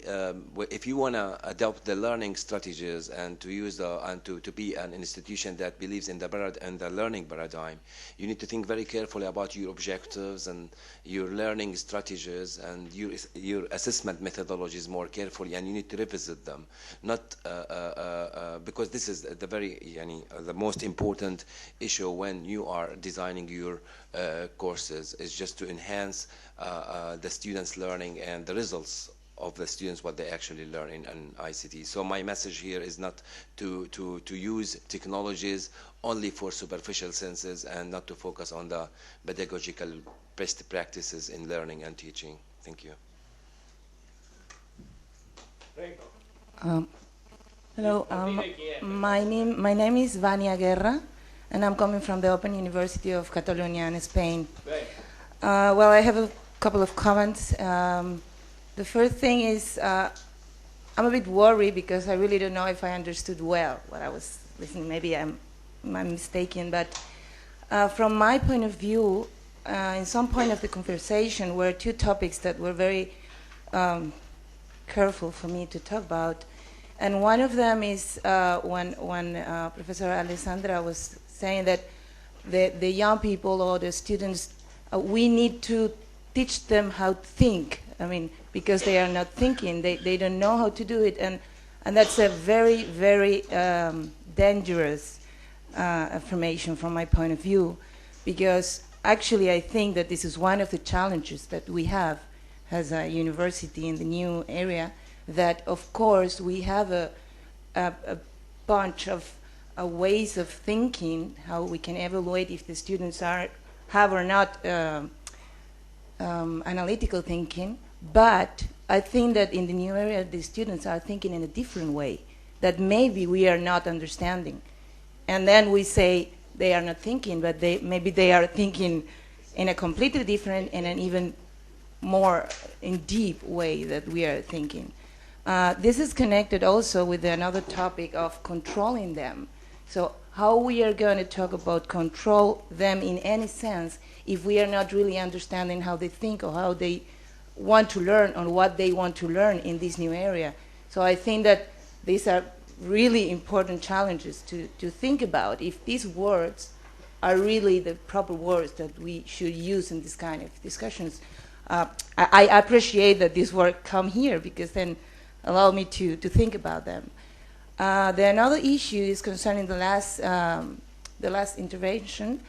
if you want to adopt the learning strategies and to use to be an institution that believes in the learning paradigm, you need to think very carefully about your objectives and your learning strategies and your assessment methodologies more carefully, and you need to revisit them. Not because this is the most important issue when you are designing your courses, is just to enhance the students' learning and the results of the students, what they actually learn in ICT. So my message here is not to use technologies only for superficial senses and not to focus on the pedagogical best practices in learning and teaching. Thank you. Hello, my name is Vania Guerra, and I'm coming from the Open University of Catalonia in Spain. Well, I have a couple of comments. The first thing is I'm a bit worried because I really don't know if I understood well what I was listening. Maybe I'm mistaken, but from my point of view, in some point of the conversation were two topics that were very careful for me to talk about. And one of them is when Professor Alessandra was saying that the young people or the students, we need to teach them how to think. I mean, because they are not thinking, they don't know how to do it, and that's a very, very dangerous affirmation from my point of view, because actually I think that this is one of the challenges that we have, as a university in the new area, that of course we have a bunch of ways of thinking, how we can evaluate if the students have or not analytical thinking, but I think that in the new area the students are thinking in a different way that maybe we are not understanding. And then we say they are not thinking, but maybe they are thinking in a completely different and an even more in deep way that we are thinking. This is connected also with another topic of controlling them. So how we are going to talk about control them in any sense if we are not really understanding how they think or how they want to learn or what they want to learn in this new area. So I think that these are really important challenges to think about if these words are really the proper words that we should use in this kind of discussions. I appreciate that this work come here because then allow me to think about them. The another issue is concerning the last intervention.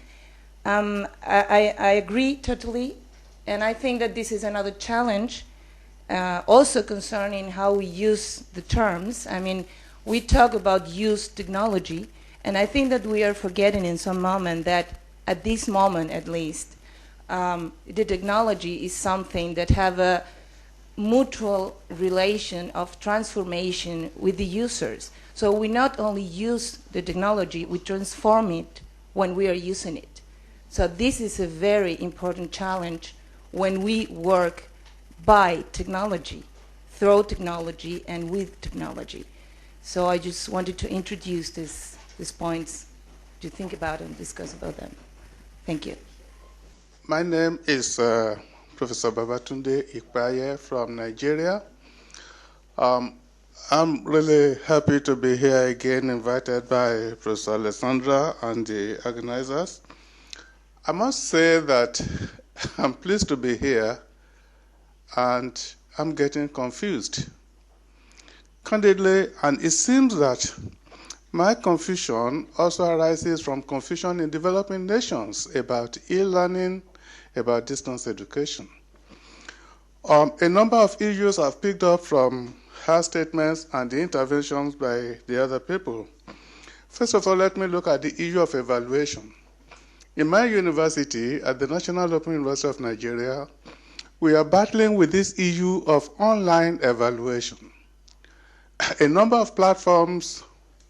I agree totally, and I think that this is another challenge also concerning how we use the terms. I mean, we talk about use technology, and I think that we are forgetting in some moment that at this moment at least, the technology is something that have a mutual relation of transformation with the users. So we not only use the technology, we transform it when we are using it. So this is a very important challenge when we work by technology, through technology, and with technology. So I just wanted to introduce these points to think about and discuss about them. Thank you. My name is Professor Babatunde Ikpaye from Nigeria. I'm really happy to be here again, invited by Professor Alessandra and the organizers. I must say that I'm pleased to be here, and I'm getting confused. Candidly, and it seems that my confusion also arises from confusion in developing nations about e-learning, about distance education. A number of issues I've picked up from her statements and the interventions by the other people. First of all, let me look at the issue of evaluation. In my university, at the National Open University of Nigeria, we are battling with this issue of online evaluation. A number of platforms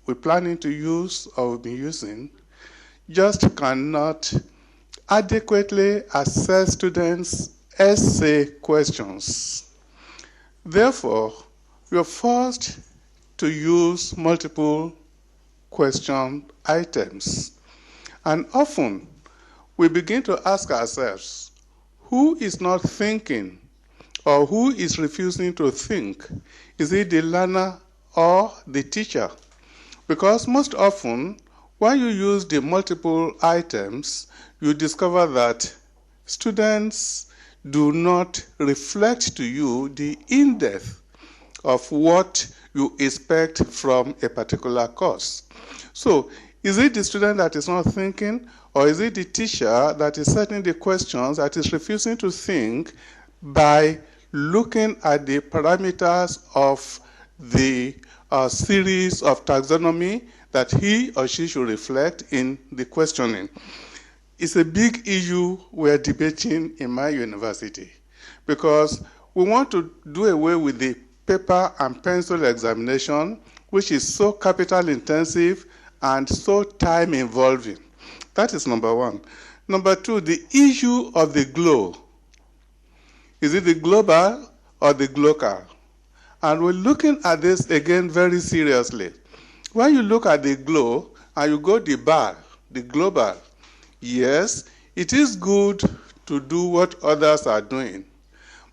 we're planning to use or we've been using just cannot adequately assess students' essay questions. Therefore, we are forced to use multiple question items. And often, we begin to ask ourselves, who is not thinking or who is refusing to think? Is it the learner or the teacher? Because most often, when you use the multiple items, you discover that students do not reflect to you the in-depth of what you expect from a particular course. So, is it the student that is not thinking, or is it the teacher that is setting the questions that is refusing to think by looking at the parameters of the series of taxonomy that he or she should reflect in the questioning? It's a big issue we're debating in my university because we want to do away with the paper and pencil examination, which is so capital intensive and so time involving. That is number one. Number two, the issue of the GLO. Is it the global or the local? And we're looking at this again very seriously. When you look at the GLO and you go the bar, the global, yes, it is good to do what others are doing.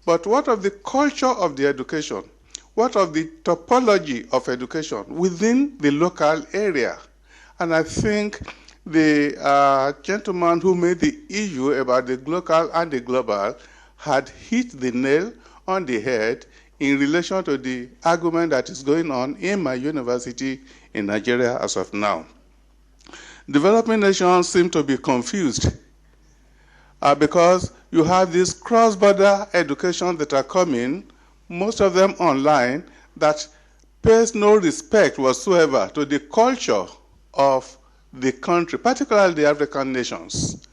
But what of the culture of the education? What of the topology of education within the local area? And I think the gentleman who made the issue about the local and the global had hit the nail on the head in relation to the argument that is going on in my university in Nigeria as of now. Developing nations seem to be confused because you have this cross-border education that are coming, most of them online, that pays no respect whatsoever to the culture of the country, particularly the African nations.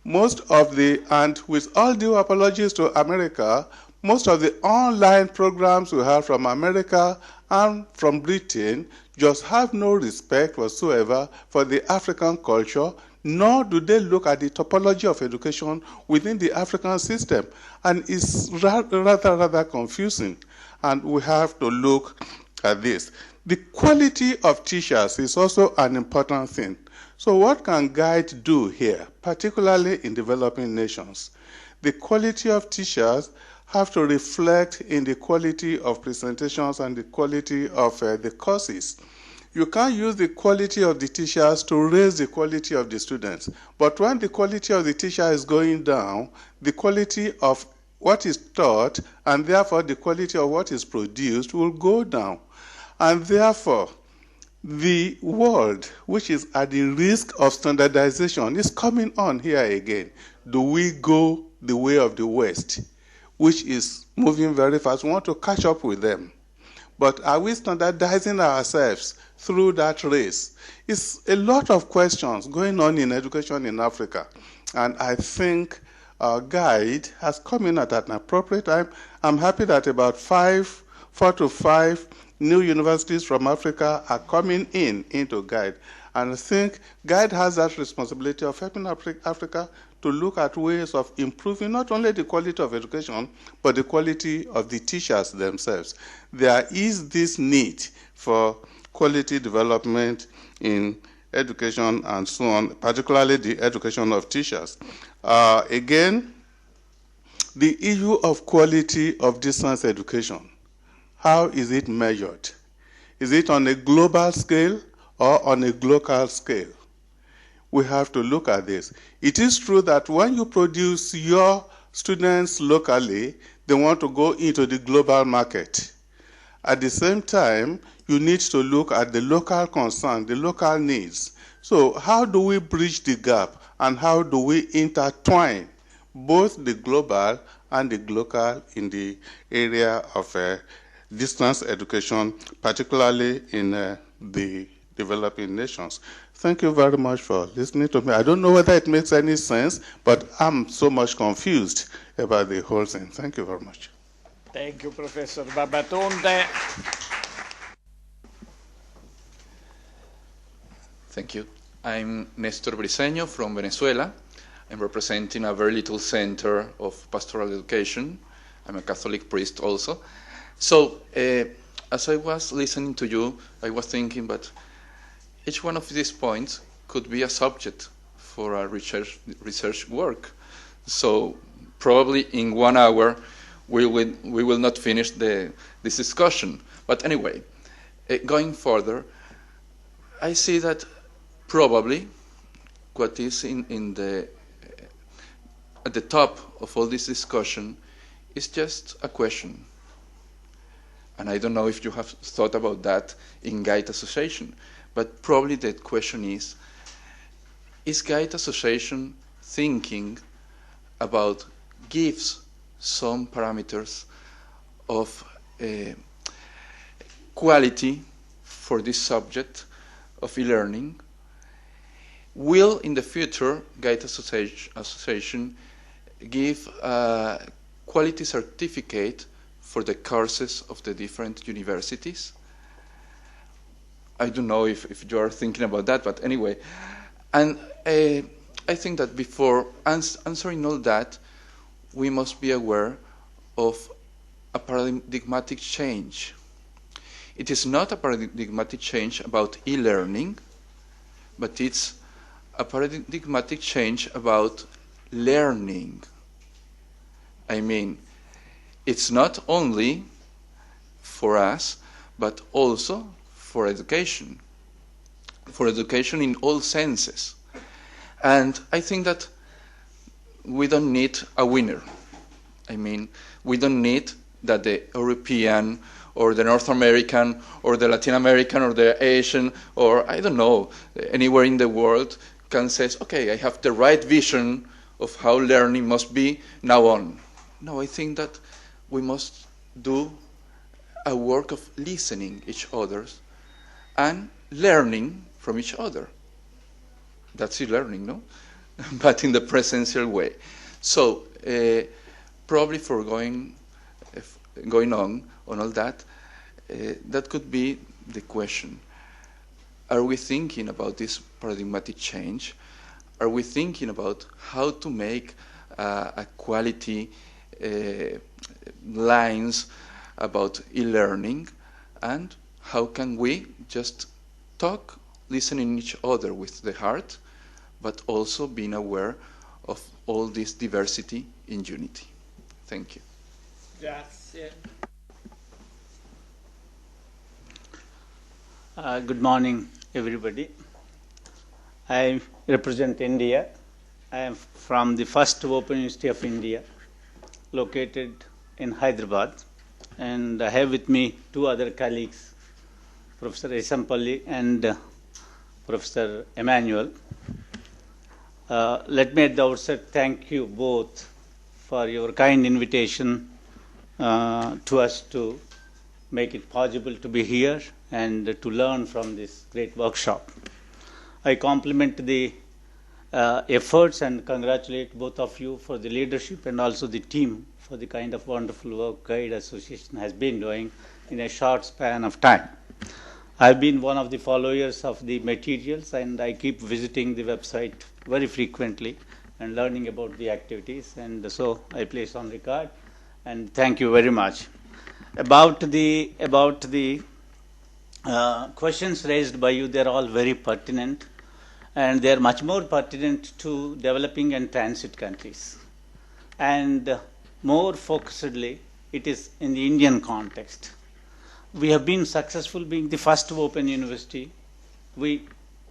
Most of the, and with all due apologies to America, most of the online programs we have from America and from Britain just have no respect whatsoever for the African culture, nor do they look at the topology of education within the African system. And it's rather confusing. And we have to look at this. The quality of teachers is also an important thing. So what can GUIDE do here, particularly in developing nations? The quality of teachers have to reflect in the quality of presentations and the quality of the courses. You can't use the quality of the teachers to raise the quality of the students. But when the quality of the teacher is going down, the quality of what is taught and therefore the quality of what is produced will go down. And therefore, the world, which is at the risk of standardization, is coming on here again. Do we go the way of the West, which is moving very fast? We want to catch up with them. But are we standardizing ourselves through that race? It's a lot of questions going on in education in Africa. And I think GUIDE has come in at an appropriate time. I'm happy that about 4 to 5 new universities from Africa are coming into GUIDE. And I think GUIDE has that responsibility of helping Africa to look at ways of improving not only the quality of education, but the quality of the teachers themselves. There is this need for quality development in education and so on, particularly the education of teachers. Again, the issue of quality of distance education. How is it measured? Is it on a global scale or on a local scale? We have to look at this. It is true that when you produce your students locally, they want to go into the global market. At the same time, you need to look at the local concern, the local needs. So how do we bridge the gap and how do we intertwine both the global and the local in the area of distance education, particularly in the developing nations? Thank you very much for listening to me. I don't know whether it makes any sense, but I'm so much confused about the whole thing. Thank you very much. Thank you, Professor Babatunde. Thank you. I'm Nestor Briceño from Venezuela. I'm representing a very little center of pastoral education. I'm a Catholic priest also. So, as I was listening to you, I was thinking, but each one of these points could be a subject for a research work. So, probably in 1 hour, we will not finish this discussion. But anyway, going further, I see that probably what is at the top of all this discussion is just a question. And I don't know if you have thought about that in GUIDE Association, but probably the question is GUIDE Association thinking about gives some parameters of quality for this subject of e-learning? Will in the future GUIDE Association give a quality certificate for the courses of the different universities? I don't know if you are thinking about that, but anyway. And I think that before answering all that, we must be aware of a paradigmatic change. It is not a paradigmatic change about e-learning, but it's a paradigmatic change about learning. I mean, it's not only for us, but also for education in all senses. And I think that we don't need a winner. I mean, we don't need that the European or the North American or the Latin American or the Asian or I don't know, anywhere in the world can say, okay, I have the right vision of how learning must be now on. No, I think that we must do a work of listening each other and learning from each other. That's e-learning, no? But in the presential way. So probably for going on all that, that could be the question. Are we thinking about this paradigmatic change? Are we thinking about how to make a quality lines about e-learning, and how can we just talk, listening each other with the heart, but also being aware of all this diversity in unity? Thank you. Grazie. Good morning, everybody. I represent India. I am from the first Open University of India, located in Hyderabad, and I have with me two other colleagues, Professor Esampalli and Professor Emmanuel. Let me at the outset thank you both for your kind invitation to us to make it possible to be here and to learn from this great workshop. I compliment the efforts and congratulate both of you for the leadership and also the team for the kind of wonderful work Guide Association has been doing in a short span of time. I've been one of the followers of the materials, and I keep visiting the website very frequently and learning about the activities, and so I place on record, and thank you very much. About the questions raised by you, they're all very pertinent, and they're much more pertinent to developing and transit countries. And more focusedly, it is in the Indian context. We have been successful being the first open university. We,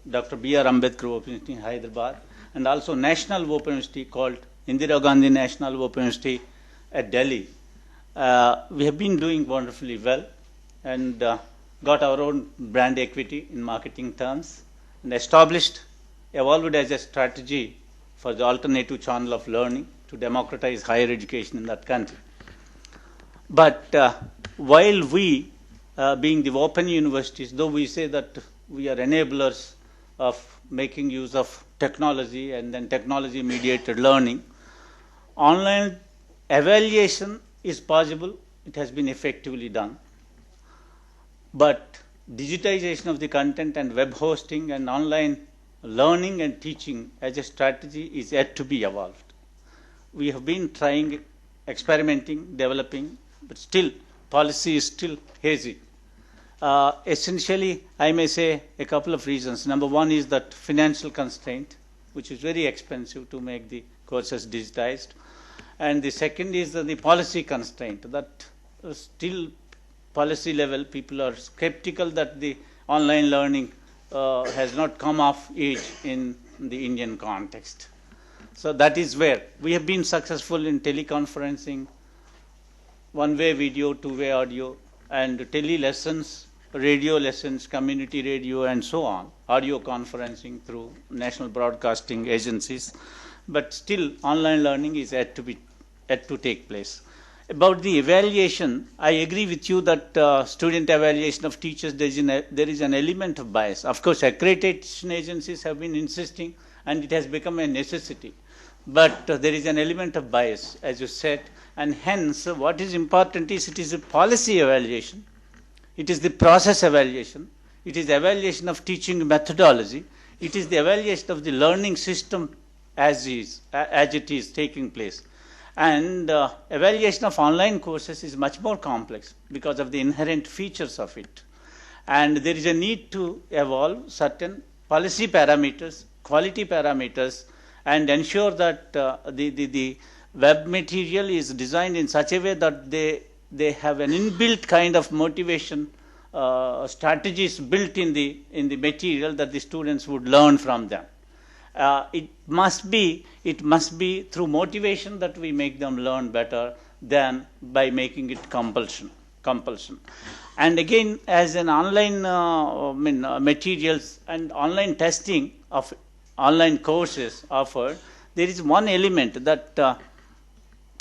Dr. B.R. Ambedkar Open University in Hyderabad, and also National Open University called Indira Gandhi National Open University at Delhi. We have been doing wonderfully well and got our own brand equity in marketing terms, and evolved as a strategy for the alternative channel of learning to democratize higher education in that country. But while we, being the open universities, though we say that we are enablers of making use of technology and then technology-mediated learning, online evaluation is possible. It has been effectively done. But digitization of the content and web hosting and online learning and teaching as a strategy is yet to be evolved. We have been trying, experimenting, developing, but still, policy is still hazy. Essentially, I may say a couple of reasons. Number one is that financial constraint, which is very expensive to make the courses digitized. And the second is the policy constraint, that still policy level people are skeptical that the online learning has not come of age in the Indian context. So that is where we have been successful in teleconferencing, one-way video, two-way audio, and tele-lessons, radio lessons, community radio, and so on, audio conferencing through national broadcasting agencies. But still, online learning is yet to take place. About the evaluation, I agree with you that student evaluation of teachers, there is an element of bias. Of course, accreditation agencies have been insisting, and it has become a necessity. But there is an element of bias, as you said, and hence what is important is it is a policy evaluation, it is the process evaluation, it is the evaluation of teaching methodology, it is the evaluation of the learning system as it is taking place. And evaluation of online courses is much more complex because of the inherent features of it. And there is a need to evolve certain policy parameters, quality parameters, and ensure that the web material is designed in such a way that they have an inbuilt kind of motivation strategies built in the material that the students would learn from them. It must be through motivation that we make them learn better than by making it compulsion. And again, as an online materials and online testing of online courses offered, there is one element that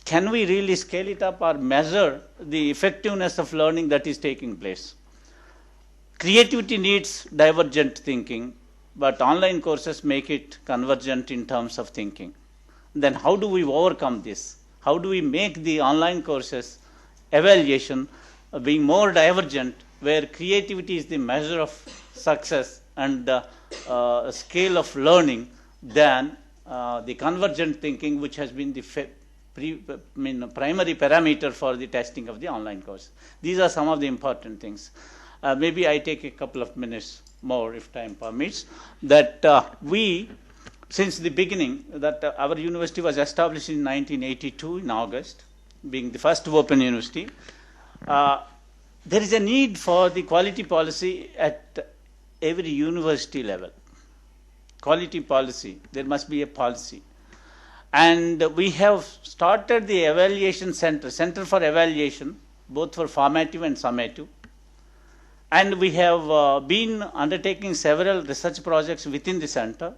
can we really scale it up or measure the effectiveness of learning that is taking place? Creativity needs divergent thinking, but online courses make it convergent in terms of thinking. Then how do we overcome this? How do we make the online courses evaluation being more divergent, where creativity is the measure of success and scale of learning than the convergent thinking, which has been the primary parameter for the testing of the online course. These are some of the important things. Maybe I take a couple of minutes more if time permits. That we, since the beginning, that our university was established in 1982 in August, being the first open university. There is a need for the quality policy at every university level. Quality policy, there must be a policy. And we have started the evaluation center for evaluation, both for formative and summative. And we have been undertaking several research projects within the center,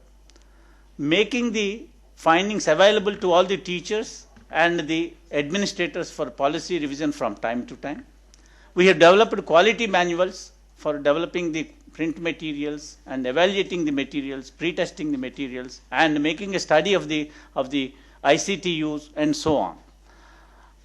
making the findings available to all the teachers and the administrators for policy revision from time to time. We have developed quality manuals for developing the print materials and evaluating the materials, pre-testing the materials, and making a study of the ICT use and so on.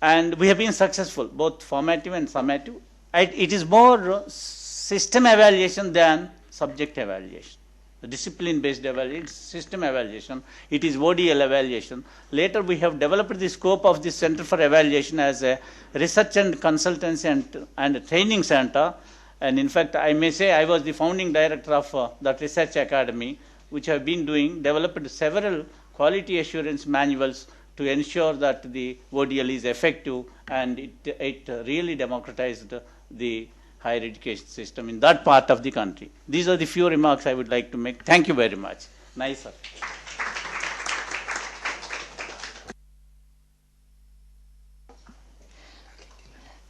And we have been successful, both formative and summative. It is more system evaluation than subject evaluation. The discipline-based evaluation, system evaluation, it is ODL evaluation. Later we have developed the scope of the Center for Evaluation as a research and consultancy and a training center. And in fact, I may say I was the founding director of that research academy, which have been developed several quality assurance manuals to ensure that the ODL is effective, and it really democratized the higher education system in that part of the country. These are the few remarks I would like to make. Thank you very much. Nice, sir.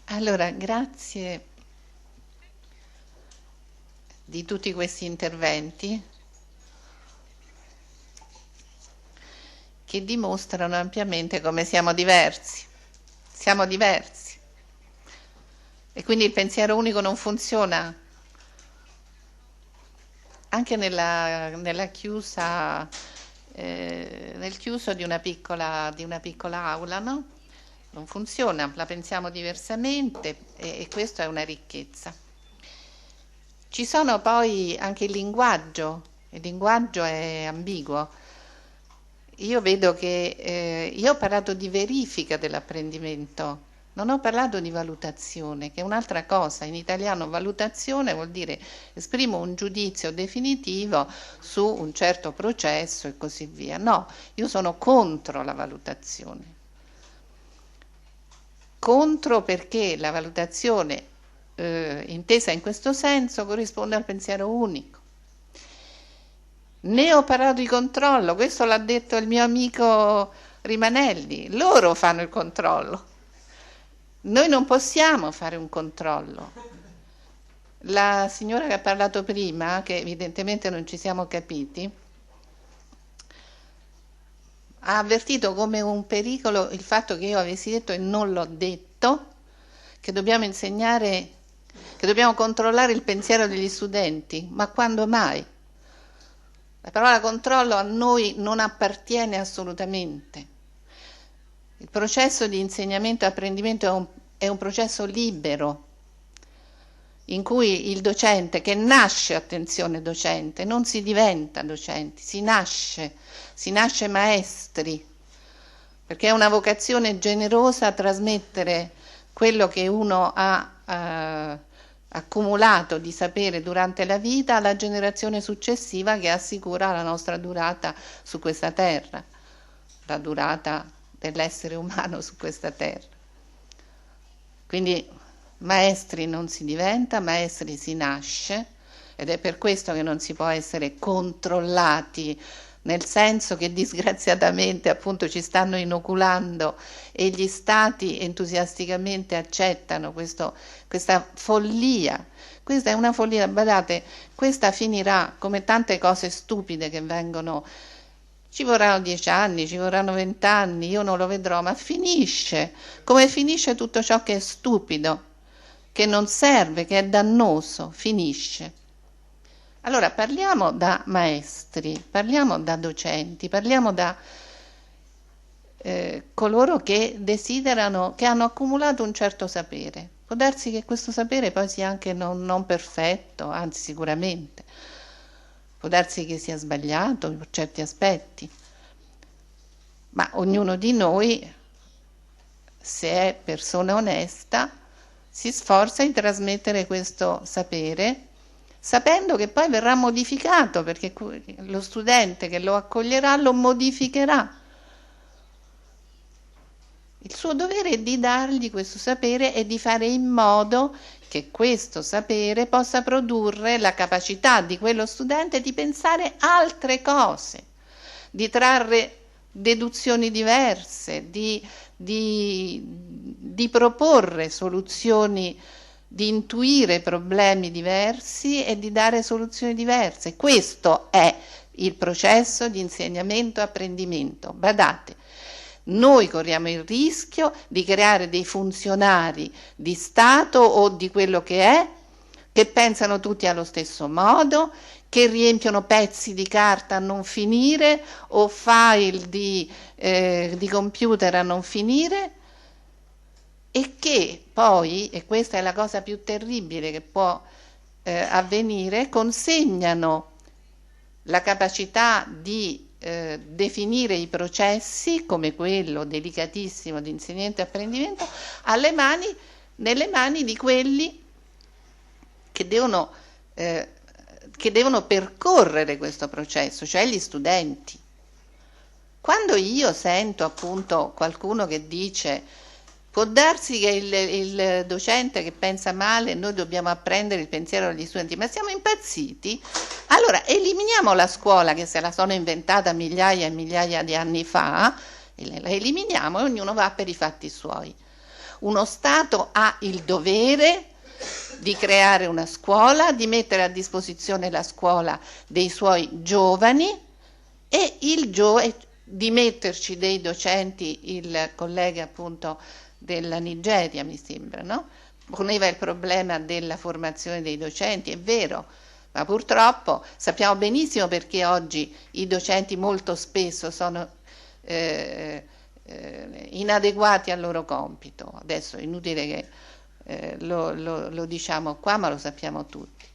Allora, grazie di tutti questi interventi che dimostrano ampiamente come siamo diversi. Siamo diversi. E quindi il pensiero unico non funziona anche nel chiuso di una piccola aula, no? Non funziona, la pensiamo diversamente e questo è una ricchezza. Ci sono poi anche il linguaggio è ambiguo. Io vedo che io ho parlato di verifica dell'apprendimento. Non ho parlato di valutazione, che è un'altra cosa. In italiano valutazione vuol dire esprimo un giudizio definitivo su un certo processo e così via. No, io sono contro la valutazione. Contro perché la valutazione intesa in questo senso corrisponde al pensiero unico. Ne ho parlato di controllo, questo l'ha detto il mio amico Rimanelli, loro fanno il controllo. Noi non possiamo fare un controllo. La signora che ha parlato prima, che evidentemente non ci siamo capiti, ha avvertito come un pericolo il fatto che io avessi detto, e non l'ho detto, che dobbiamo insegnare, che dobbiamo controllare il pensiero degli studenti. Ma quando mai? La parola controllo a noi non appartiene assolutamente. Il processo di insegnamento e apprendimento è un processo libero, in cui il docente, che nasce, attenzione docente, non si diventa docenti, si nasce maestri, perché è una vocazione generosa a trasmettere quello che uno ha accumulato di sapere durante la vita alla generazione successiva, che assicura la nostra durata su questa terra, la durata dell'essere umano su questa terra. Quindi maestri non si diventa, maestri si nasce, ed è per questo che non si può essere controllati, nel senso che disgraziatamente appunto ci stanno inoculando e gli stati entusiasticamente accettano questa follia. Questa è una follia, badate, questa finirà come tante cose stupide che vengono Ci vorranno 10 anni, ci vorranno 20 anni, io non lo vedrò, ma finisce, come finisce tutto ciò che è stupido, che non serve, che è dannoso, finisce. Allora parliamo da maestri, parliamo da docenti, parliamo da coloro che desiderano, che hanno accumulato un certo sapere. Può darsi che questo sapere poi sia anche non perfetto, anzi sicuramente. Può darsi che sia sbagliato per certi aspetti, ma ognuno di noi, se è persona onesta, si sforza di trasmettere questo sapere, sapendo che poi verrà modificato, perché lo studente che lo accoglierà lo modificherà. Il suo dovere è di dargli questo sapere e di fare in modo che questo sapere possa produrre la capacità di quello studente di pensare altre cose, di trarre deduzioni diverse, di proporre soluzioni, di intuire problemi diversi e di dare soluzioni diverse. Questo è il processo di insegnamento-apprendimento. Badate. Noi corriamo il rischio di creare dei funzionari di Stato o di quello che è, che pensano tutti allo stesso modo, che riempiono pezzi di carta a non finire o file di computer a non finire, e che poi, e questa è la cosa più terribile che può avvenire, consegnano la capacità di definire i processi, come quello delicatissimo di insegnamento e apprendimento, nelle mani di quelli che devono percorrere questo processo, cioè gli studenti. Quando io sento appunto qualcuno che dice può darsi che il docente che pensa male, noi dobbiamo apprendere il pensiero degli studenti, ma siamo impazziti? Allora eliminiamo la scuola che se la sono inventata migliaia e migliaia di anni fa, la eliminiamo e ognuno va per i fatti suoi. Uno Stato ha il dovere di creare una scuola, di mettere a disposizione la scuola dei suoi giovani e di metterci dei docenti. Il collega appunto della Nigeria, mi sembra, no? Poneva il problema della formazione dei docenti, è vero, ma purtroppo sappiamo benissimo perché oggi i docenti molto spesso sono inadeguati al loro compito. Adesso è inutile che lo diciamo qua, ma lo sappiamo tutti.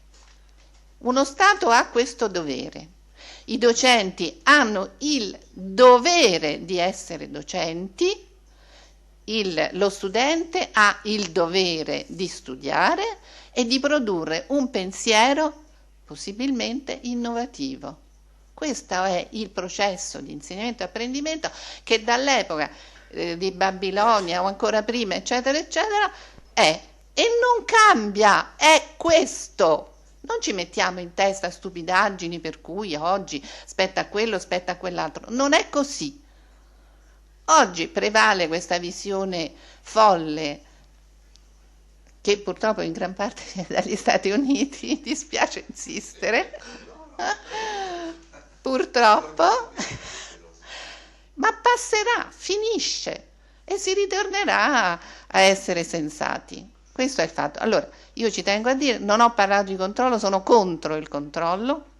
Uno Stato ha questo dovere. I docenti hanno il dovere di essere docenti, lo studente ha il dovere di studiare e di produrre un pensiero possibilmente innovativo. Questo è il processo di insegnamento e apprendimento che dall'epoca di Babilonia o ancora prima, eccetera, eccetera, è e non cambia, è questo. Non ci mettiamo in testa stupidaggini per cui oggi spetta a quello, spetta a quell'altro. Non è così. Oggi prevale questa visione folle che purtroppo in gran parte viene dagli Stati Uniti, mi dispiace insistere, purtroppo, ma passerà, finisce e si ritornerà a essere sensati. Questo è il fatto. Allora, io ci tengo a dire, non ho parlato di controllo, sono contro il controllo.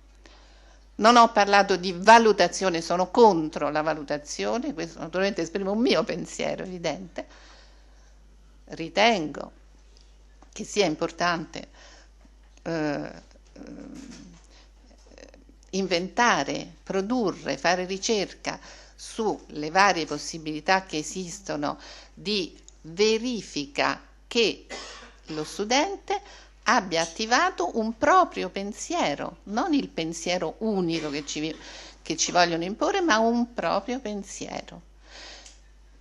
Non ho parlato di valutazione, sono contro la valutazione, questo naturalmente esprime un mio pensiero evidente. Ritengo che sia importante inventare, produrre, fare ricerca sulle varie possibilità che esistono di verifica che lo studente abbia attivato un proprio pensiero, non il pensiero unico che ci vogliono imporre, ma un proprio pensiero.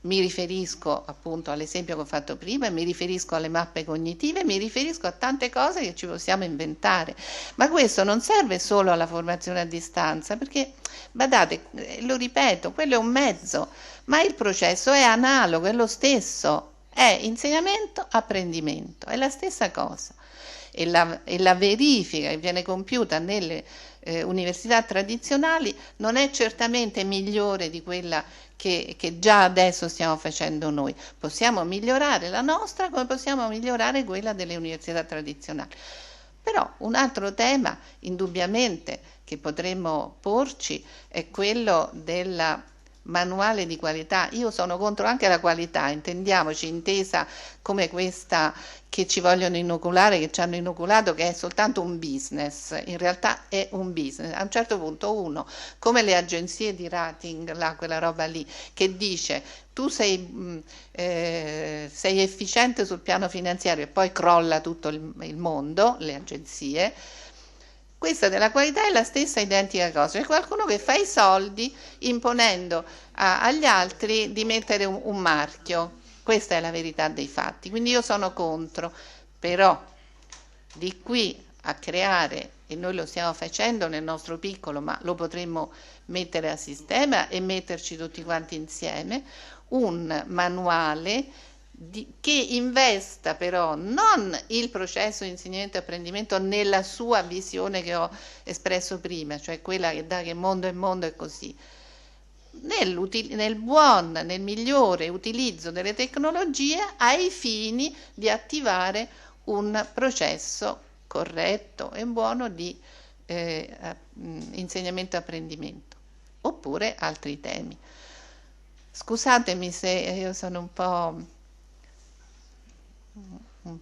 Mi riferisco appunto all'esempio che ho fatto prima, mi riferisco alle mappe cognitive, mi riferisco a tante cose che ci possiamo inventare, ma questo non serve solo alla formazione a distanza, perché, badate, lo ripeto, quello è un mezzo, ma il processo è analogo, è lo stesso, è insegnamento, apprendimento, è la stessa cosa. e la verifica che viene compiuta nelle università tradizionali non è certamente migliore di quella che già adesso stiamo facendo noi. Possiamo migliorare la nostra come possiamo migliorare quella delle università tradizionali. Però un altro tema indubbiamente che potremmo porci è quello del manuale di qualità. Io sono contro anche la qualità, intendiamoci, intesa come questa che ci vogliono inoculare, che ci hanno inoculato, che è soltanto un business. In realtà è un business. A un certo punto uno, come le agenzie di rating, quella roba lì, che dice tu sei efficiente sul piano finanziario e poi crolla tutto il mondo, le agenzie. Questa della qualità è la stessa identica cosa. C'è qualcuno che fa i soldi imponendo agli altri di mettere un marchio. Questa è la verità dei fatti. Quindi io sono contro. Però di qui a creare, e noi lo stiamo facendo nel nostro piccolo, ma lo potremmo mettere a sistema e metterci tutti quanti insieme, un manuale che investa però non il processo di insegnamento e apprendimento nella sua visione che ho espresso prima, cioè quella che dà che mondo è mondo e così, nel migliore utilizzo delle tecnologie ai fini di attivare un processo corretto e buono di insegnamento e apprendimento, oppure altri temi. Scusatemi se io sono un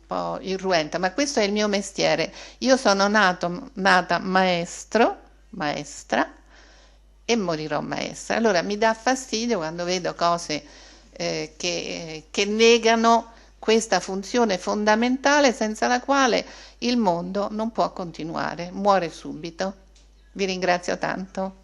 po' irruenta, ma questo è il mio mestiere. Io sono nata maestra e morirò maestra. Allora mi dà fastidio quando vedo cose che negano questa funzione fondamentale senza la quale il mondo non può continuare, muore subito. Vi ringrazio tanto.